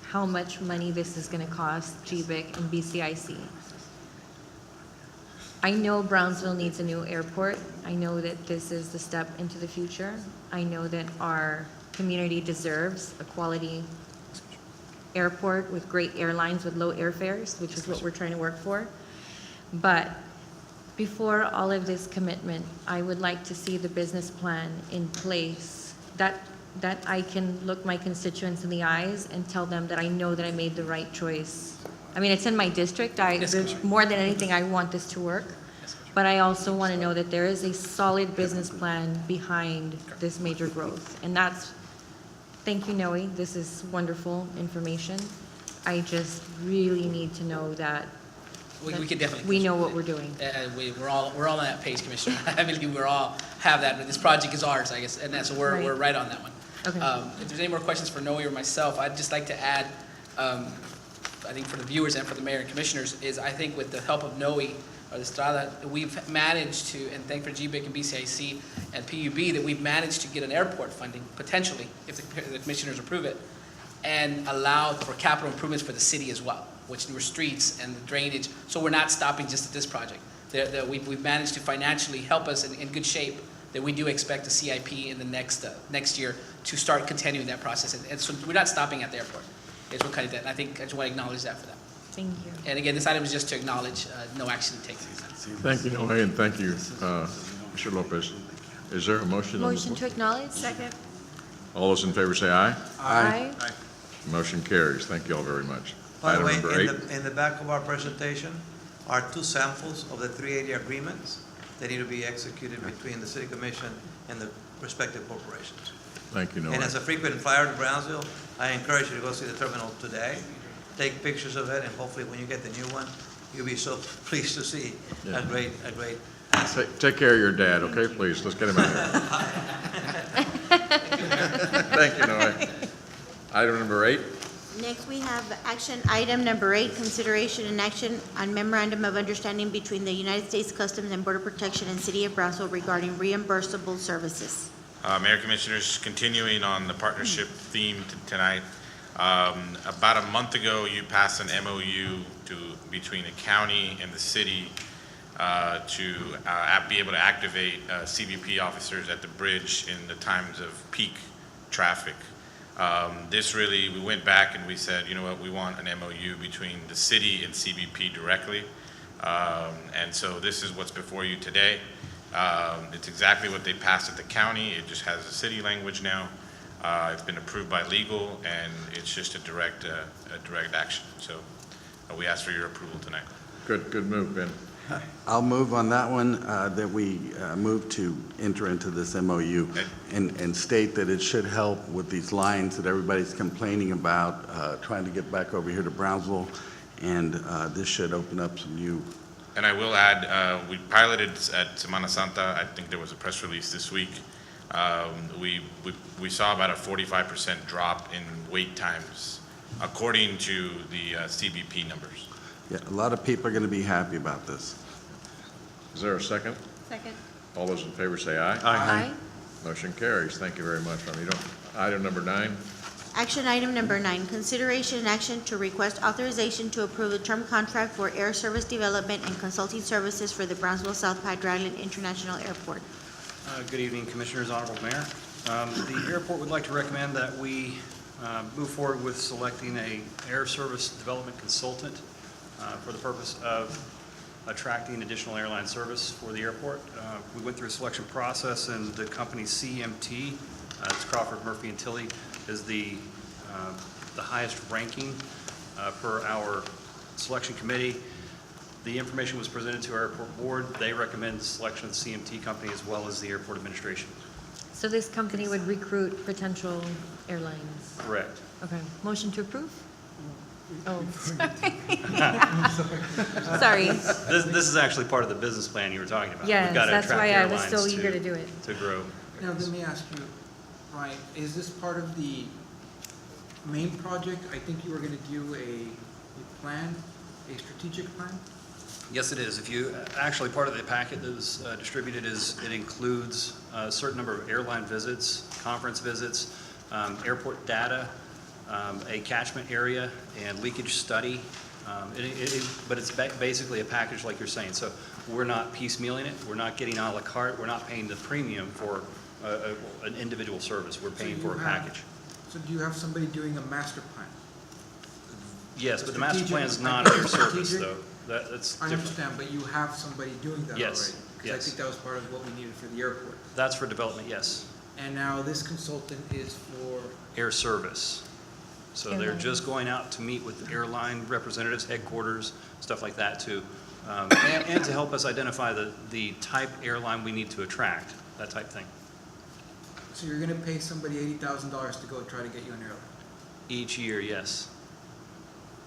how much money this is going to cost GBIC and BCIC. I know Brownsville needs a new airport. I know that this is the step into the future. I know that our community deserves a quality airport with great airlines with low airfares, which is what we're trying to work for. But before all of this commitment, I would like to see the business plan in place that I can look my constituents in the eyes and tell them that I know that I made the right choice. I mean, it's in my district. More than anything, I want this to work. But I also want to know that there is a solid business plan behind this major growth. And thank you, Noe. This is wonderful information. I just really need to know that We can definitely. we know what we're doing. We're all on that page, Commissioner. I believe we're all have that, but this project is ours, I guess, and so we're right on that one. Okay. If there's any more questions for Noe or myself, I'd just like to add, I think for the viewers and for the mayor and commissioners, is I think with the help of Noe or the Strada, we've managed to, and thank for GBIC and BCIC and PUB, that we've managed to get an airport funding, potentially, if the commissioners approve it, and allow for capital improvements for the city as well, which were streets and the drainage. So we're not stopping just at this project. We've managed to financially help us in good shape, that we do expect a CIP in the next year to start continuing that process. And so we're not stopping at the airport. It's what kind of that. And I think I just want to acknowledge that for them. Thank you. And again, this item is just to acknowledge no action taken. Thank you, Noe, and thank you, Mr. Lopez. Is there a motion on the Motion to floor? acknowledge? Second. All those in favor say aye. Aye. Motion carries. Thank you all very much. By the Item way, number 8. in the back of our presentation are 2 samples of the 380 agreements that need to be executed between the city commission and the respective corporations. Thank you, Noe. And as a frequent flyer to Brownsville, I encourage you to go see the terminal today, take pictures of it, and hopefully when you get the new one, you'll be so pleased to see Yeah. a great Take care of your dad, okay, please? Let's get him out here. Thank you, Noe. Item number 8. Next, we have action item number 8, consideration and action on memorandum of understanding between the United States Customs and Border Protection and City of Brownsville regarding reimbursable services. Mayor Commissioners, continuing on the partnership theme tonight, about a month ago, you passed an MOU between the county and the city to be able to activate CBP officers at the bridge in the times of peak traffic. We went back and we said, you know what, we want an MOU between the city and CBP directly. And so this is what's before you today. It's exactly what they passed at the county. It just has the city language now. It's been approved by legal, and it's just a direct action. So we ask for your approval tonight. Good move, Ben. I'll move on that one, that we move to enter into this MOU and state that it should help with these lines that everybody's complaining about, trying to get back over here to Brownsville, and this should open up some new. And I will add, we piloted at Semana Santa. I think there was a press release this week. We saw about a 45% drop in wait times, according to the CBP numbers. Yeah, a lot of people are going to be happy about this. Is there a second? Second. All those in favor say aye. Aye. Motion carries. Thank you very much, Ramiro. Item number 9, Action item number 9, consideration and action to request authorization to approve the term contract for air service development and consulting services for the Brownsville South Padre Island International Airport. Good evening, Commissioners, Honorable Mayor. The airport would like to recommend that we move forward with selecting a air service development consultant for the purpose of attracting additional airline service for the airport. We went through a selection process, and the company CMT, it's Crawford, Murphy and Tilley, is the highest ranking per our selection committee. The information was presented to our airport board. They recommend the selection of the CMT company as well as the airport administration. So this company would recruit potential airlines? Correct. Okay, motion to approve? Oh, sorry. This is actually part of the business plan you were talking about. Yes, We've got to that's attract why I was airlines so eager to do it. To grow. Now, let me ask you, Brian, is this part of the main project? I think you were gonna do a plan, a strategic plan? Yes, it is. If you, actually, part of the packet that was distributed is, it includes a certain number of airline visits, conference visits, airport data, a catchment area, and leakage study. But it's basically a package like you're saying. So we're not piecemealing it. We're not getting a la carte. We're not paying the premium for an individual service. We're paying for a package. So do you have somebody doing a master plan? Yes, A but the master strategic- plan is not air service, strategic- though. That's I different. understand, but you have somebody doing that already? Yes, Because I yes. think that was part of what we needed for the airport. That's for development, yes. And now this consultant is for, Air service. So they're just going out to meet with airline representatives, headquarters, stuff like that too. And to help us identify the type airline we need to attract, that type thing. so you're gonna pay somebody $80,000 to go try to get you an airline? Each year, yes.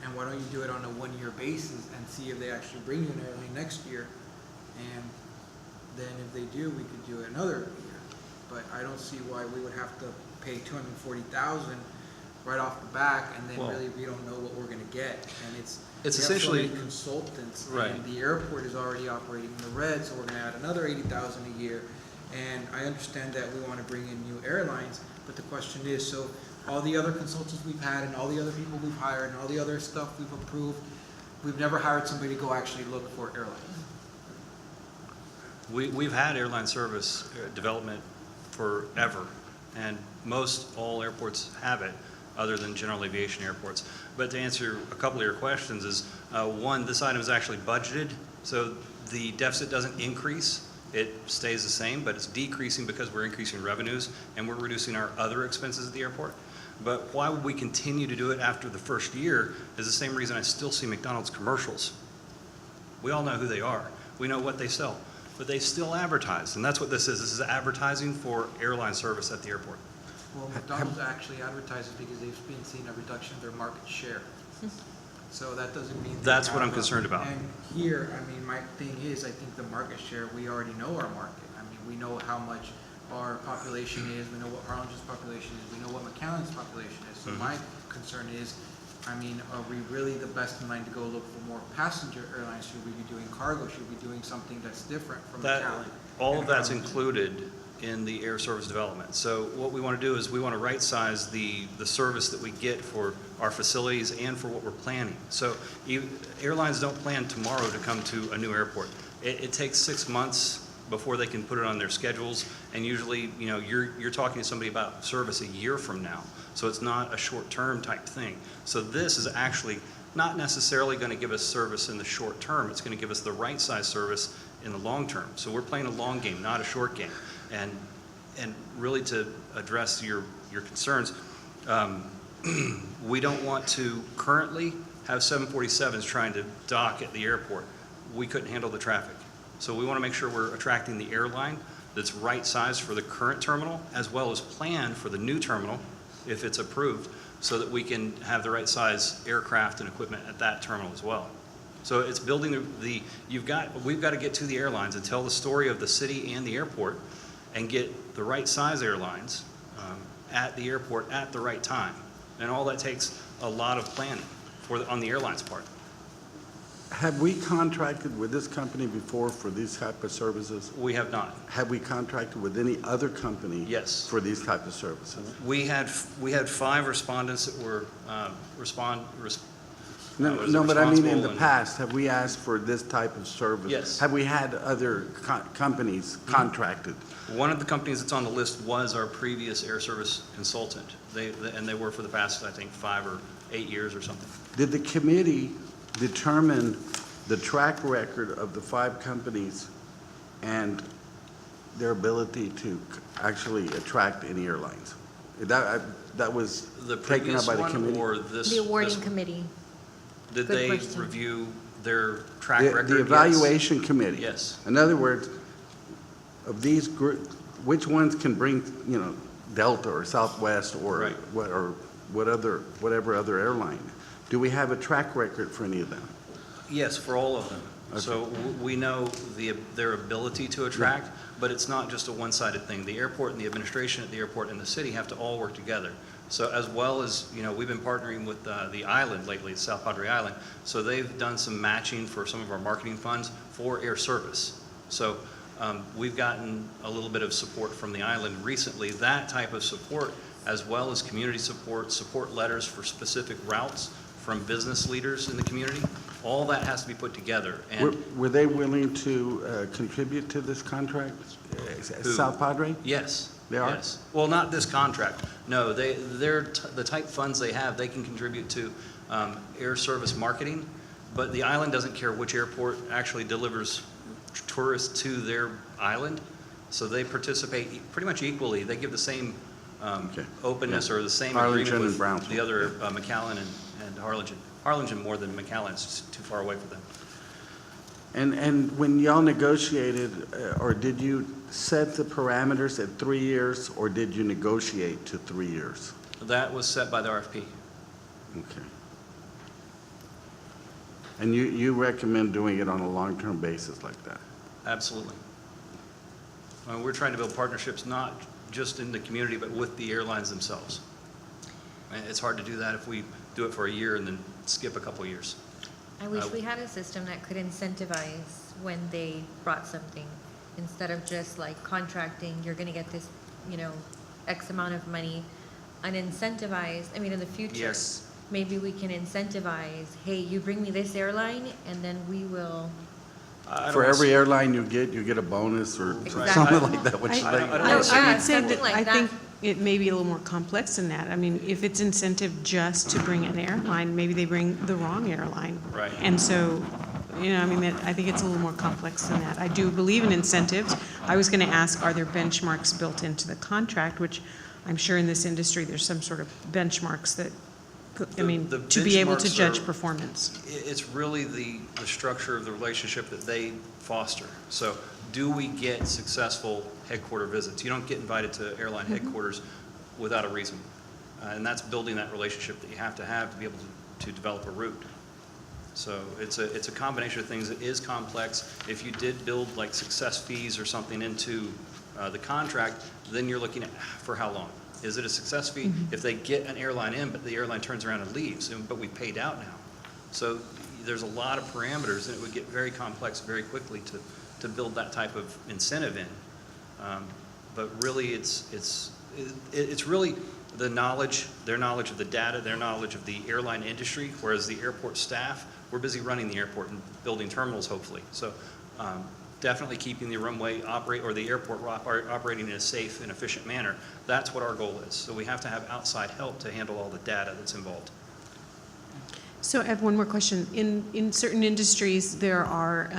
And why don't you do it on a one-year basis and see if they actually bring you an airline next year? And then if they do, we could do it another year. But I don't see why we would have to pay $240,000 right off the back, and then Well- really we don't know what we're gonna get. And it's It's we have so essentially- many consultants, Right. and the airport is already operating in the red, so we're gonna add another $80,000 a year. And I understand that we wanna bring in new airlines, but the question is, so all the other consultants we've had and all the other people we've hired and all the other stuff we've approved, we've never hired somebody to go actually look for airlines. We've had airline service development forever, and most all airports have it, other than general aviation airports. But to answer a couple of your questions is, one, this item is actually budgeted, so the deficit doesn't increase. It stays the same, but it's decreasing because we're increasing revenues and we're reducing our other expenses at the airport. But why would we continue to do it after the first year is the same reason I still see McDonald's commercials. We all know who they are. We know what they sell, but they still advertise, and that's what this is. This is advertising for airline service at the airport. Well, McDonald's actually advertises because they've been seeing a reduction in their market share. So that doesn't mean. That's what I'm concerned about. And here, I mean, my thing is, I think the market share, we already know our market. I mean, we know how much our population is, we know what Orange's population is, we know what McAllen's population is. So my concern is, I mean, are we really the best in line to go look for more passenger airlines? Should we be doing cargo? Should we be doing something that's different from McAllen? All of that's included in the air service development. So what we want to do is we want to right-size the service that we get for our facilities and for what we're planning. So airlines don't plan tomorrow to come to a new airport. It takes 6 months before they can put it on their schedules, and usually, you know, you're talking to somebody about service a year from now. So it's not a short-term type thing. So this is actually not necessarily going to give us service in the short term. It's going to give us the right size service in the long term. So we're playing a long game, not a short game. And really to address your concerns, we don't want to currently have 747s trying to dock at the airport. We couldn't handle the traffic. So we want to make sure we're attracting the airline that's right sized for the current terminal, as well as plan for the new terminal, if it's approved, so that we can have the right size aircraft and equipment at that terminal as well. So it's building we've got to get to the airlines and tell the story of the city and the airport and get the right size airlines at the airport at the right time. And all that takes a lot of planning on the airline's part. Have we contracted with this company before for these type of services? We have not. Have we contracted with any other company? Yes. For these type of services? We had 5 respondents that were No, but I mean, in the responsible and- past, have we asked for this type of service? Yes. Have we had other companies contracted? One of the companies that's on the list was our previous air service consultant. And they were for the past, I think, 5 or 8 years or something. Did the committee determine the track record of the 5 companies and their ability to actually attract any airlines? That was The taken up previous by the one committee? or this? The awarding this- committee. Did Good they question. review their track record? The Yes. evaluation committee? Yes. In other words, of these which ones can bring, Delta or Southwest or Right. whatever other airline? Do we have a track record for any of them? Yes, for all of them. So we know their ability to attract, but it's not just a one-sided thing. The airport and the administration at the airport and the city have to all work together. So as well as, we've been partnering with the island lately, South Padre Island. So they've done some matching for some of our marketing funds for air service. So we've gotten a little bit of support from the island recently. That type of support, as well as community support letters for specific routes from business leaders in the community, all that has to be put together. And Were they willing to contribute to this contract? Who? South Padre? yes. They are? Yes. Well, not this contract. No, the type funds they have, they can contribute to air service marketing, but the island doesn't care which airport actually delivers tourists to their island. So they participate pretty much equally. They give the same openness or the same Harlingen agreement and with Brownsville. the other McAllen and Harlingen. Harlingen more than McAllen, it's just too far away for them. And when y'all negotiated, or did you set the parameters at 3 years, or did you negotiate to 3 years? That was set by the RFP. Okay. And you recommend doing it on a long-term basis like that? Absolutely. We're trying to build partnerships not just in the community, but with the airlines themselves. And it's hard to do that if we do it for a year and then skip a couple years. I wish we had a system that could incentivize when they brought something, instead of just like contracting, you're gonna get this, X amount of money, unincentivize, in the future. Yes. Maybe we can incentivize, hey, you bring me this airline, and then we will. For every airline you get a bonus or Exactly. something like that, which I they. No, I would say something that like I that. think it may be a little more complex than that. If it's incentive just to bring an airline, maybe they bring the wrong airline. Right. And so, I think it's a little more complex than that. I do believe in incentives. I was going to ask, are there benchmarks built into the contract, which I'm sure in this industry, there's some sort of benchmarks that, The to be able to benchmarks judge are- performance. It's really the structure of the relationship that they foster. So do we get successful headquarter visits? You don't get invited to airline headquarters without a reason. And that's building that relationship that you have to be able to develop a route. So it's a combination of things. It is complex. If you did build like success fees or something into the contract, then you're looking at for how long? Is it a success fee? If they get an airline in, but the airline turns around and leaves, but we paid out now. So there's a lot of parameters, and it would get very complex very quickly to build that type of incentive in. But really, it's really their knowledge of the data, their knowledge of the airline industry, whereas the airport staff, we're busy running the airport and building terminals, hopefully. So definitely keeping the runway or the airport operating in a safe and efficient manner. That's what our goal is. So we have to have outside help to handle all the data that's involved. So I have one more question. In certain industries, there are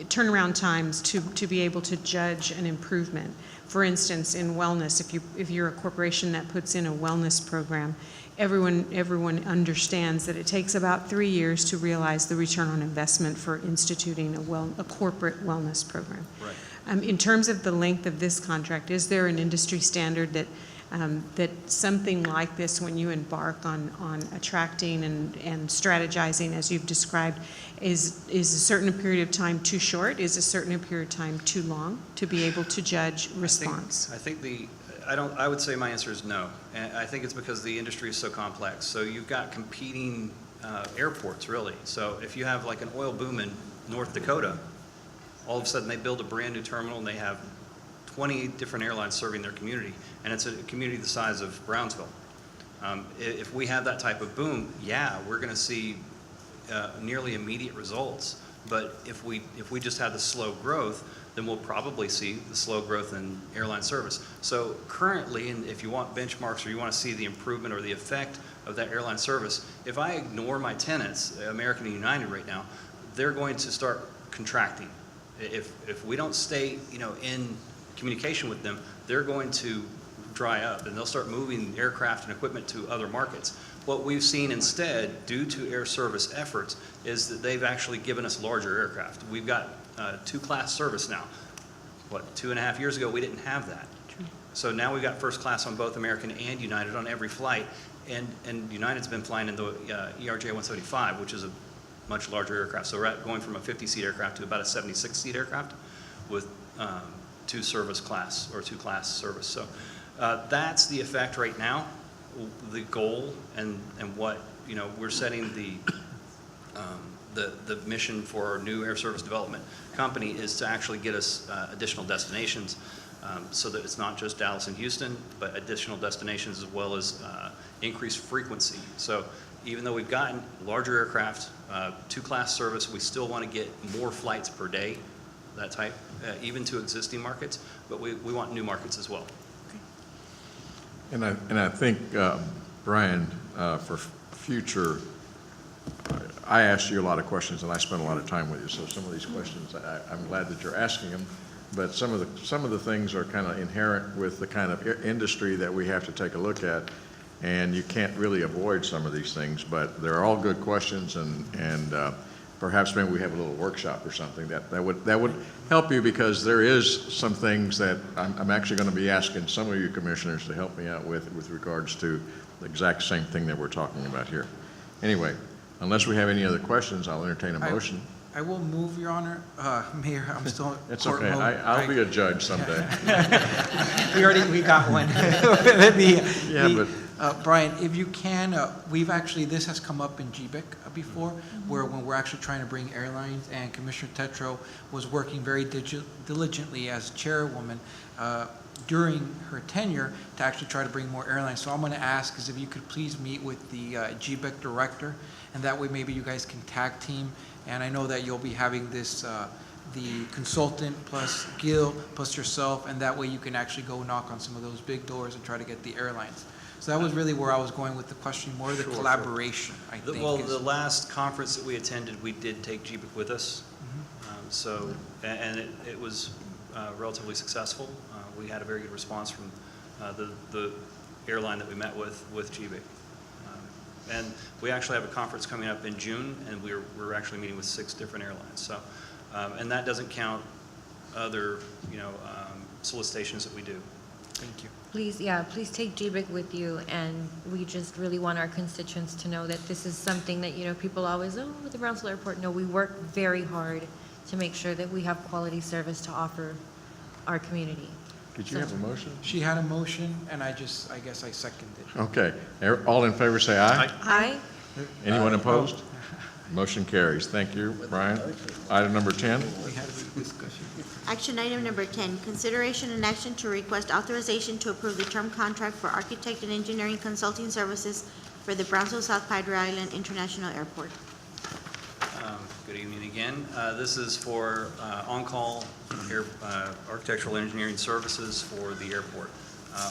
turnaround times to be able to judge an improvement. For instance, in wellness, if you're a corporation that puts in a wellness program, everyone understands that it takes about 3 years to realize the return on investment for instituting a corporate wellness program. Right. In terms of the length of this contract, is there an industry standard that something like this, when you embark on attracting and strategizing, as you've described, is a certain period of time too short? Is a certain period of time too long to be able to judge response? I would say my answer is no. And I think it's because the industry is so complex. So you've got competing airports, really. So if you have like an oil boom in North Dakota, all of a sudden they build a brand-new terminal and they have 20 different airlines serving their community, and it's a community the size of Brownsville. If we have that type of boom, yeah, we're going to see nearly immediate results. But if we just have the slow growth, then we'll probably see the slow growth in airline service. So currently, and if you want benchmarks or you want to see the improvement or the effect of that airline service, if I ignore my tenants, American and United right now, they're going to start contracting. If we don't stay, in communication with them, they're going to dry up and they'll start moving aircraft and equipment to other markets. What we've seen instead, due to air service efforts, is that they've actually given us larger aircraft. We've got two-class service now. 2.5 years ago, we didn't have that. So now we've got first class on both American and United on every flight, and United's been flying in the ERJ-175, which is a much larger aircraft. So we're going from a 50-seat aircraft to about a 76-seat aircraft with two-class service. So that's the effect right now. The goal and what we're setting the mission for our new air service development company is to actually get us additional destinations, so that it's not just Dallas and Houston, but additional destinations as well as increased frequency. So even though we've gotten larger aircraft, two-class service, we still want to get more flights per day, that type, even to existing markets, but we want new markets as well. And I think, Brian, for future, I asked you a lot of questions and I spent a lot of time with you, so some of these questions, I'm glad that you're asking them, but some of the things are kind of inherent with the kind of industry that we have to take a look at, and you can't really avoid some of these things, but they're all good questions, and perhaps maybe we have a little workshop or something that would help you, because there is some things that I'm actually going to be asking some of you commissioners to help me out with regards to the exact same thing that we're talking about here. Anyway, unless we have any other questions, I'll entertain a motion. I will move, Your Honor. Mayor, I'm still. It's okay. I'll be a judge someday. We got one. Let me. Yeah, but Brian, if you can, this has come up in GBIC before, where when we're actually trying to bring airlines, and Commissioner Tetro was working very diligently as chairwoman during her tenure to actually try to bring more airlines. So I'm going to ask is if you could please meet with the GBIC director, and that way maybe you guys can tag team. And I know that you'll be having this, the consultant plus Gil plus yourself, and that way you can actually go knock on some of those big doors and try to get the airlines. So that was really where I was going with the question, more the collaboration, I think. Well, the last conference that we attended, we did take GBIC with us. And it was relatively successful. We had a very good response from the airline that we met with GBIC. And we actually have a conference coming up in June, and we're actually meeting with 6 different airlines. So, and that doesn't count other, solicitations that we do. Thank you. Please take GBIC with you, and we just really want our constituents to know that this is something that, people always, the Brownsville Airport. No, we work very hard to make sure that we have quality service to offer our community. Did you have a motion? She had a motion, and I guess I seconded it. Okay. All in favor say aye. Aye. Anyone opposed? Motion carries. Thank you, Brian. Item number 10. We had a discussion. Action item number 10, consideration and action to request authorization to approve the term contract for architect and engineering consulting services for the Brownsville South Padre Island International Airport. Good evening again. This is for on-call architectural engineering services for the airport.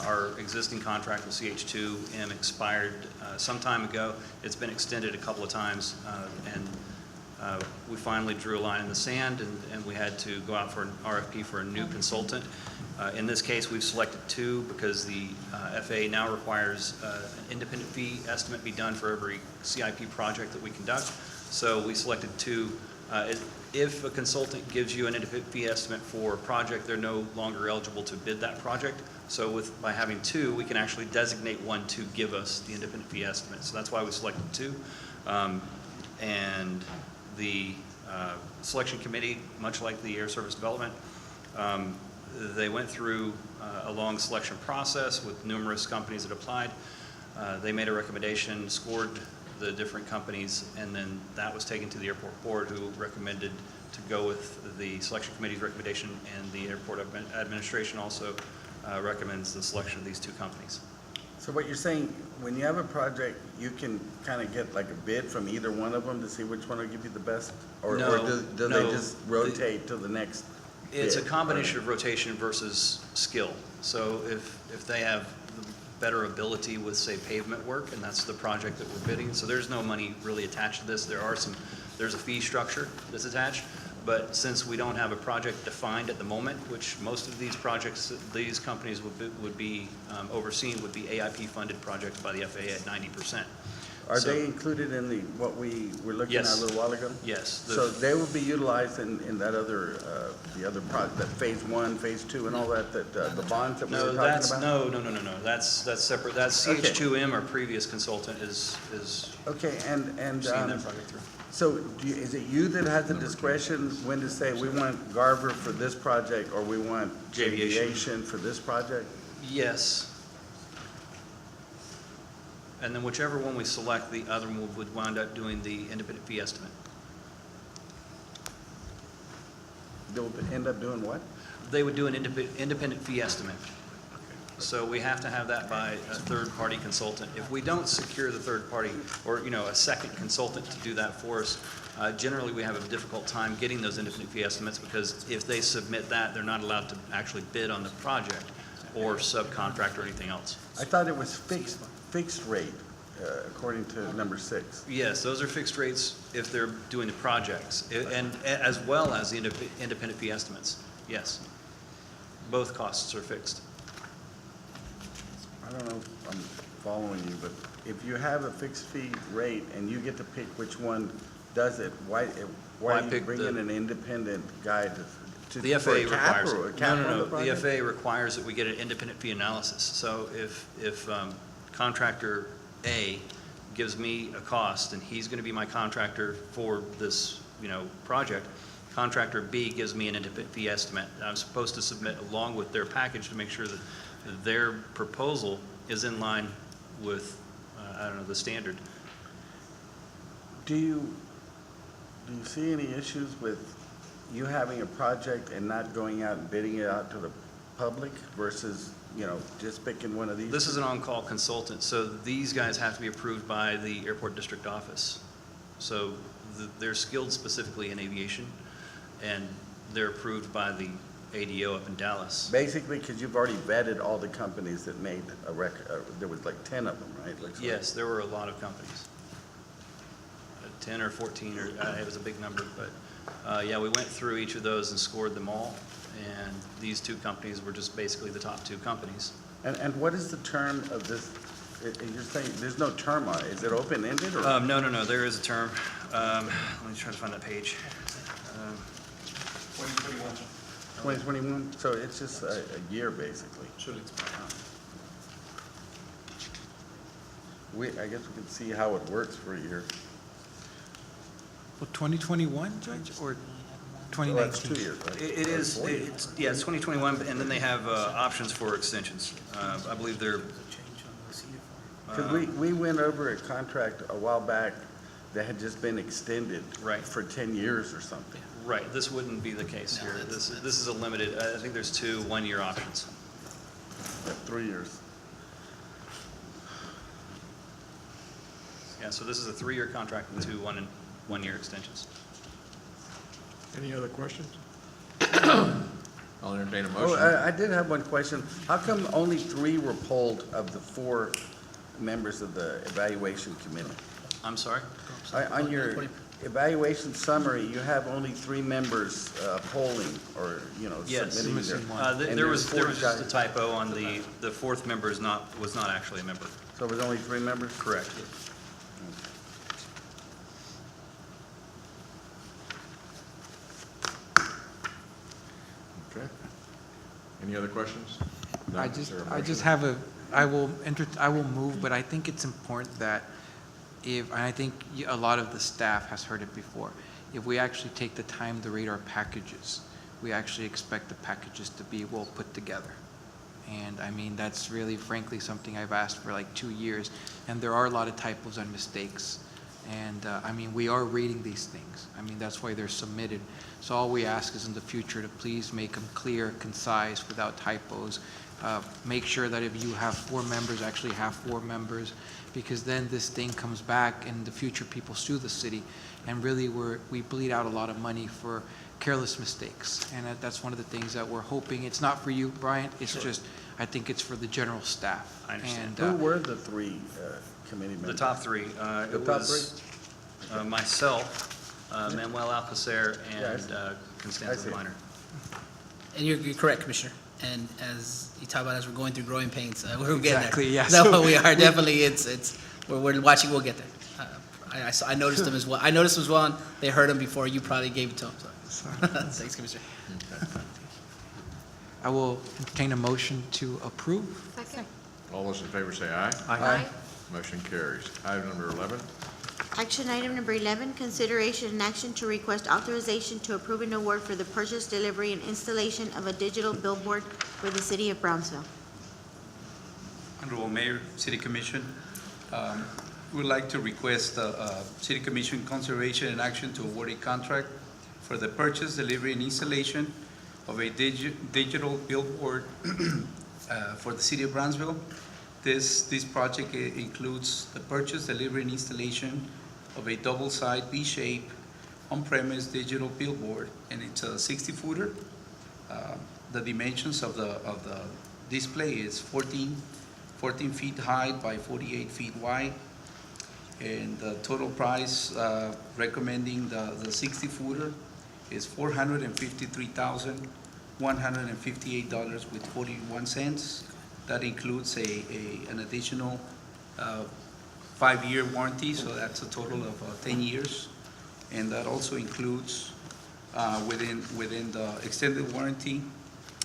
Our existing contract with CH2M expired some time ago. It's been extended a couple of times, and we finally drew a line in the sand, and we had to go out for an RFP for a new consultant. In this case, we've selected 2 because the FAA now requires an independent fee estimate be done for every CIP project that we conduct. So we selected 2. If a consultant gives you an independent fee estimate for a project, they're no longer eligible to bid that project. So by having 2, we can actually designate one to give us the independent fee estimate. So that's why we selected 2. And the selection committee, much like the Air Service Development, they went through a long selection process with numerous companies that applied. They made a recommendation, scored the different companies, and then that was taken to the airport board, who recommended to go with the selection committee's recommendation, and the airport administration also recommends the selection of these two companies. So what you're saying, when you have a project, you can kind of get like a bid from either one of them to see which one will give you the best? Or do they no, just rotate to the next bid? It's a combination of rotation versus skill. So if they have the better ability with, say, pavement work, and that's the project that we're bidding, so there's no money really attached to this. There's a fee structure that's attached, but since we don't have a project defined at the moment, which most of these projects, these companies would be overseen, would be AIP-funded projects by the FAA at 90%. Are they included in what we were looking at a little while ago? Yes. So they will be utilized in that other, the other project, that phase 1, phase 2, and all that, the bonds that we were talking about? No, that's separate. That's CH2M, our previous consultant, is Okay, and seeing that project through. so is it you that has the discretion when to say, we want Garver for this project, or we want Aviation for this project? Yes. And then whichever one we select, the other one would wind up doing the independent fee estimate. They'll end up doing what? They would do an independent fee estimate. So we have to have that by a third-party consultant. If we don't secure the third party, or, a second consultant to do that for us, generally we have a difficult time getting those independent fee estimates, because if they submit that, they're not allowed to actually bid on the project or subcontract or anything else. I thought it was fixed rate, according to number 6. Yes, those are fixed rates if they're doing the projects, and as well as the independent fee estimates. Yes. Both costs are fixed. I don't know if I'm following you, but if you have a fixed fee rate and you get to pick which one does it, why do you bring in an independent guy to The FAA requires or a it. cap No. on the The project? FAA requires that we get an independent fee analysis. So if contractor A gives me a cost, and he's going to be my contractor for this, project, contractor B gives me an independent fee estimate. I'm supposed to submit along with their package to make sure that their proposal is in line with, the standard. Do you see any issues with you having a project and not going out and bidding it out to the public versus, just picking one of these? This is an on-call consultant, so these guys have to be approved by the airport district office. So they're skilled specifically in aviation, and they're approved by the ADO up in Dallas. Basically, because you've already vetted all the companies that made a record, there was like 10 of them, right? Looks like. Yes, there were a lot of companies. 10 or 14, or it was a big number, but yeah, we went through each of those and scored them all, and these two companies were just basically the top two companies. And what is the term of this? You're saying there's no term on it. Is it open-ended or? No, there is a term. Let me try to find that page. 2021, so it's just a year, basically. I guess we can see how it works for a year. Well, 2021, Judge, or Well, that's 2019? 2 years, right? It's 2021, and then they have options for extensions. I believe they're, Because we went over a contract a while back that had just been extended. Right. For 10 years or something. right, this wouldn't be the case here. This is a limited, I think there's 2 one-year options. Yeah, 3 years. Yeah, so this is a 3-year contract with 2 one-year extensions. Any other questions? I'll entertain a Oh, motion. I did have one question. How come only 3 were pulled of the 4 members of the evaluation committee? I'm sorry? On your evaluation summary, you have only 3 members polling or, Yes. submitting their. and There was there's 4 just a guys. typo on the 4th member was not actually a member. So it was only 3 members? Correct. Okay. Any other questions? No? I Is there a just motion? I will move, but I think it's important that and I think a lot of the staff has heard it before, if we actually take the time to rate our packages, we actually expect the packages to be well put together. And I mean, that's really frankly something I've asked for like 2 years, and there are a lot of typos and mistakes. And, I mean, we are reading these things. I mean, that's why they're submitted. So all we ask is in the future to please make them clear, concise, without typos. Make sure that if you have 4 members, actually have 4 members, because then this thing comes back and in the future people sue the city. And really, we bleed out a lot of money for careless mistakes. And that's one of the things that we're hoping. It's not for you, Brian. It's just, I think it's for the general staff. I understand. And, Who were the 3 committee members? The top 3. The It top was myself, Manuel Alcocer, and Constanza see. Minor. And you're correct, Commissioner. And as you talk about, as we're going through growing pains, we're getting there. Exactly, yes. No, we are definitely, we're watching, we'll get there. I noticed them as well. I noticed them as well, and they heard them before you probably gave it to them, so. Thanks, Commissioner. I will entertain a motion to approve. Second. All those in favor say aye. Aye. Motion carries. Item number 11. Action item number 11, consideration and action to request authorization to approve an award for the purchase, delivery, and installation of a digital billboard for the city of Brownsville. Honorable Mayor, City Commission, we would like to request City Commission consideration and action to award a contract for the purchase, delivery, and installation of a digital billboard for the city of Brownsville. This project includes the purchase, delivery, and installation of a double-side V-shape on-premise digital billboard, and it's a 60-footer. The dimensions of the display is 14 feet high by 48 feet wide, and the total price recommending the 60-footer is $453,158.41. That includes an additional 5-year warranty, so that's a total of 10 years. And that also includes, within the extended warranty,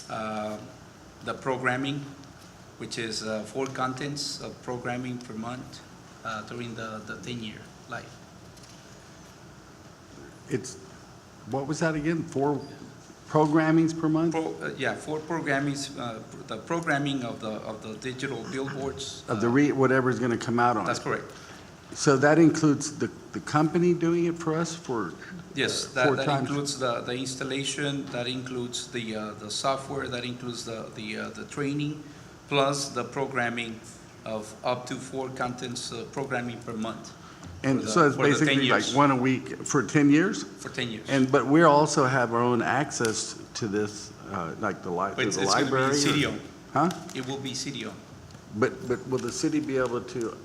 the programming, which is 4 contents of programming per month during the 10-year life. What was that again? 4 programmings per month? 4 programmings, the programming of the digital billboards. Of whatever's going to come out on it? That's correct. So that includes the company doing it for us for? Yes, 4 that times? includes the installation, that includes the software, that includes the training, plus the programming of up to 4 contents programming per month. And so it's for the 10 basically like years. 1 a week for 10 years? For 10 years. But we also have our own access to this, like the But library? it's going to be city-owned. Huh? It will be city-owned. But will the city be able to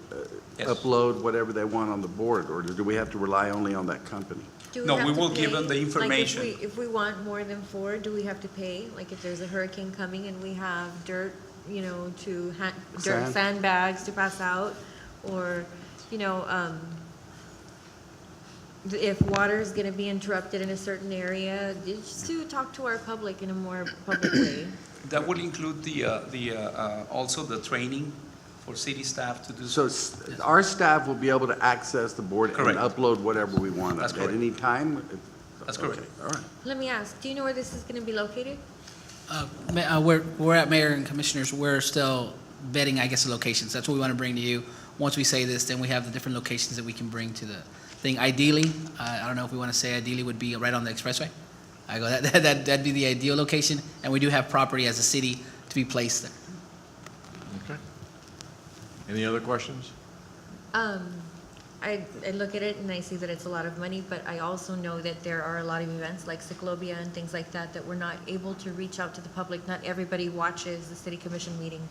Yes. upload whatever they want on the board, or do we have to rely only on that company? No, we will give them the information. Like if we want more than 4, do we have to pay? Like if there's a hurricane coming and we have dirt, dirt sandbags to pass out, or, if water is going to be interrupted in a certain area, just to talk to our public in a more public way. That would include also the training for city staff to do. So our staff will be able to access the board and Correct. upload whatever we want That's at correct. any time? That's correct. Okay, all right. Let me ask, do you know where this is going to be located? We're at Mayor and Commissioners, we're still vetting, I guess, the locations. That's what we want to bring to you. Once we say this, then we have the different locations that we can bring to the thing. Ideally, I don't know if we want to say ideally would be right on the expressway. That'd be the ideal location, and we do have property as a city to be placed there. Okay. Any other questions? I look at it and I see that it's a lot of money, but I also know that there are a lot of events like Ciclovia and things like that we're not able to reach out to the public. Not everybody watches the city commission meeting.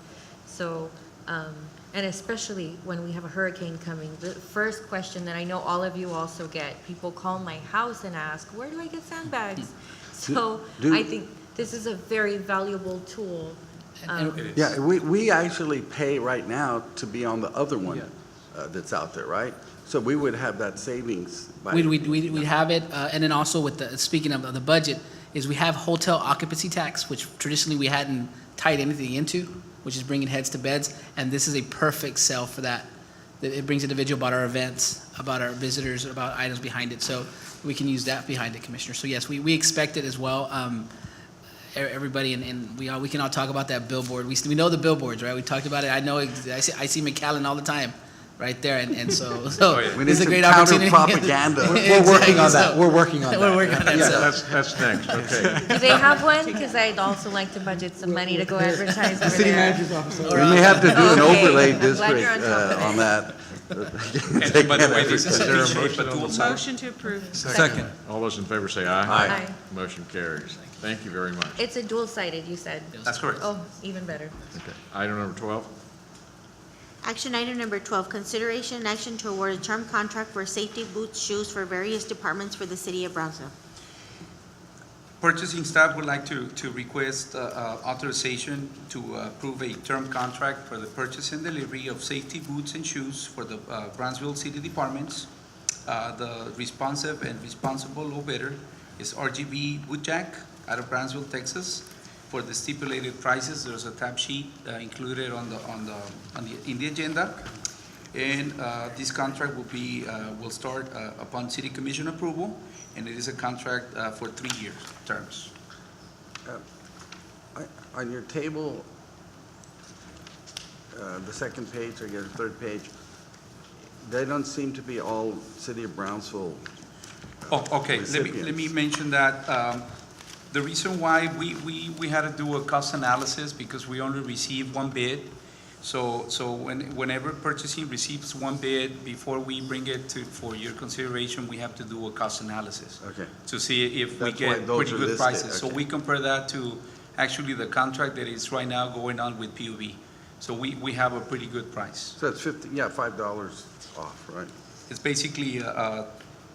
So, and especially when we have a hurricane coming, the first question that I know all of you also get, people call my house and ask, where do I get sandbags? So I think this is a very valuable tool. Yeah, we actually pay right now to be on the other one that's out there, right? So we would have that savings. We have it, and then also with speaking of the budget, is we have hotel occupancy tax, which traditionally we hadn't tied anything into, which is bringing heads to beds, and this is a perfect sell for that. It brings individual about our events, about our visitors, about items behind it, so we can use that behind it, Commissioner. So yes, we expect it as well. Everybody, and we can all talk about that billboard. We know the billboards, right? We talked about it. I know, I see McAllen all the time, right there, and so We this is need a great some opportunity. counter-propaganda. We're working on that. We're working on that. We're working on that. so- That's next, okay. Do they have one? Because I'd also like to budget some money to go advertise over City there. manager's office. We may have to do an Okay. overlay I'm glad district you're on top of it. on that. And by the way, this is Is there a appreciated, motion but on the dual floor? Motion to approve. Second. All those in favor say aye. Aye. Motion carries. Thank you very much. It's a dual-sided, you said. That's correct. Oh, even better. Okay. Item number 12. Action item number 12, consideration and action to award a term contract for safety boots, shoes for various departments for the city of Brownsville. Purchasing staff would like to request authorization to approve a term contract for the purchase and delivery of safety boots and shoes for the Brownsville City Departments. The responsive and responsible low bidder is RGB Boot Jack out of Brownsville, Texas. For the stipulated prices, there's a tab sheet included in the agenda. And this contract will start upon city commission approval, and it is a contract for 3-year terms. On your table, the second page, or your third page, they don't seem to be all City of Brownsville Oh, okay, let me recipients. mention that, the reason why we had to do a cost analysis, because we only received one bid. So whenever purchasing receives one bid, before we bring it for your consideration, we have to do a cost analysis. Okay. To see if we That's why get those pretty are good listed, prices. So okay. we compare that to actually the contract that is right now going on with PUB. So we have a pretty good price. So it's $5 off, right? It's basically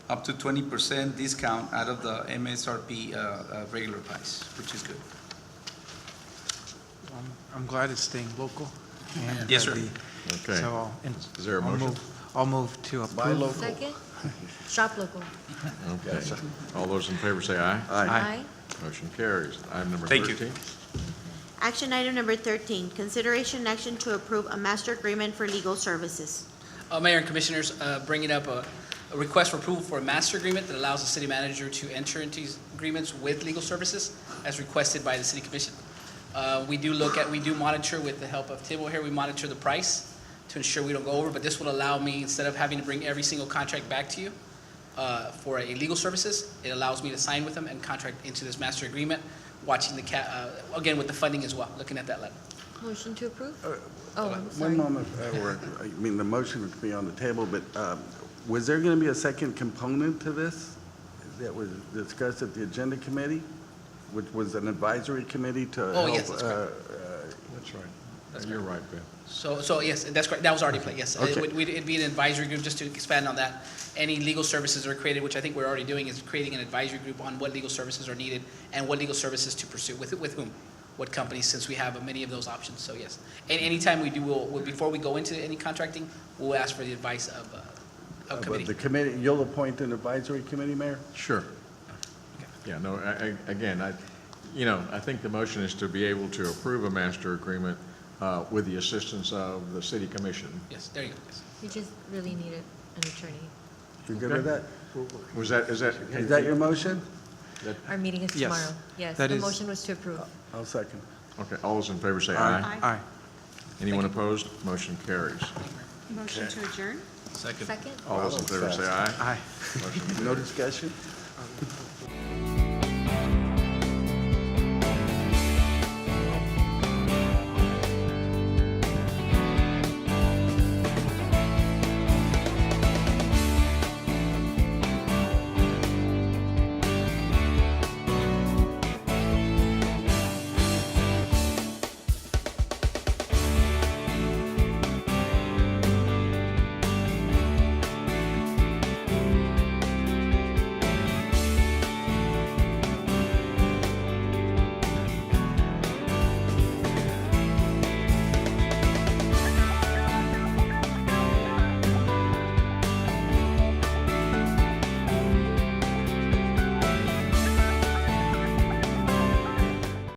up to 20% discount out of the MSRP regular price, which is good. I'm glad it's staying local. and Yes, sir. Okay. So, Is there a motion? I'll move to Buy approve. local. Second? Shop local. Okay. All those in favor say aye. Aye. Motion carries. Item number Thank you. 13. Action item number 13, consideration and action to approve a master agreement for legal services. Mayor and Commissioners, bringing up a request for approval for a master agreement that allows the city manager to enter into these agreements with legal services as requested by the city commission. We do monitor with the help of Timetable here, we monitor the price to ensure we don't go over, but this will allow me, instead of having to bring every single contract back to you for a legal services, it allows me to sign with them and contract into this master agreement, watching again with the funding as well, looking at that level. Motion to approve? Oh, I'm One sorry. moment, the motion would be on the table, but was there going to be a second component to this that was discussed at the agenda committee, which was an advisory committee to help? Oh, yes, that's correct. That's right. You're right, Ben. So yes, that's correct, that was already played, yes. Okay. It'd be an advisory group, just to expand on that. Any legal services are created, which I think we're already doing, is creating an advisory group on what legal services are needed and what legal services to pursue, with whom, what companies, since we have many of those options, so yes. And anytime we do, before we go into any contracting, we'll ask for the advice of But committee. the committee, you'll appoint an advisory committee, Mayor? Sure. Yeah, no, again, I think the motion is to be able to approve a master agreement with the assistance of the city commission. Yes, there you go, yes. We just really needed an attorney. You good with that? Is Is that your motion? Our meeting is Yes, tomorrow. Yes, that the is- motion was to approve. I'll second. Okay, all those in favor say aye. Aye. Anyone opposed? Motion carries. Motion to adjourn? Second? All those in favor say aye. Aye. No discussion?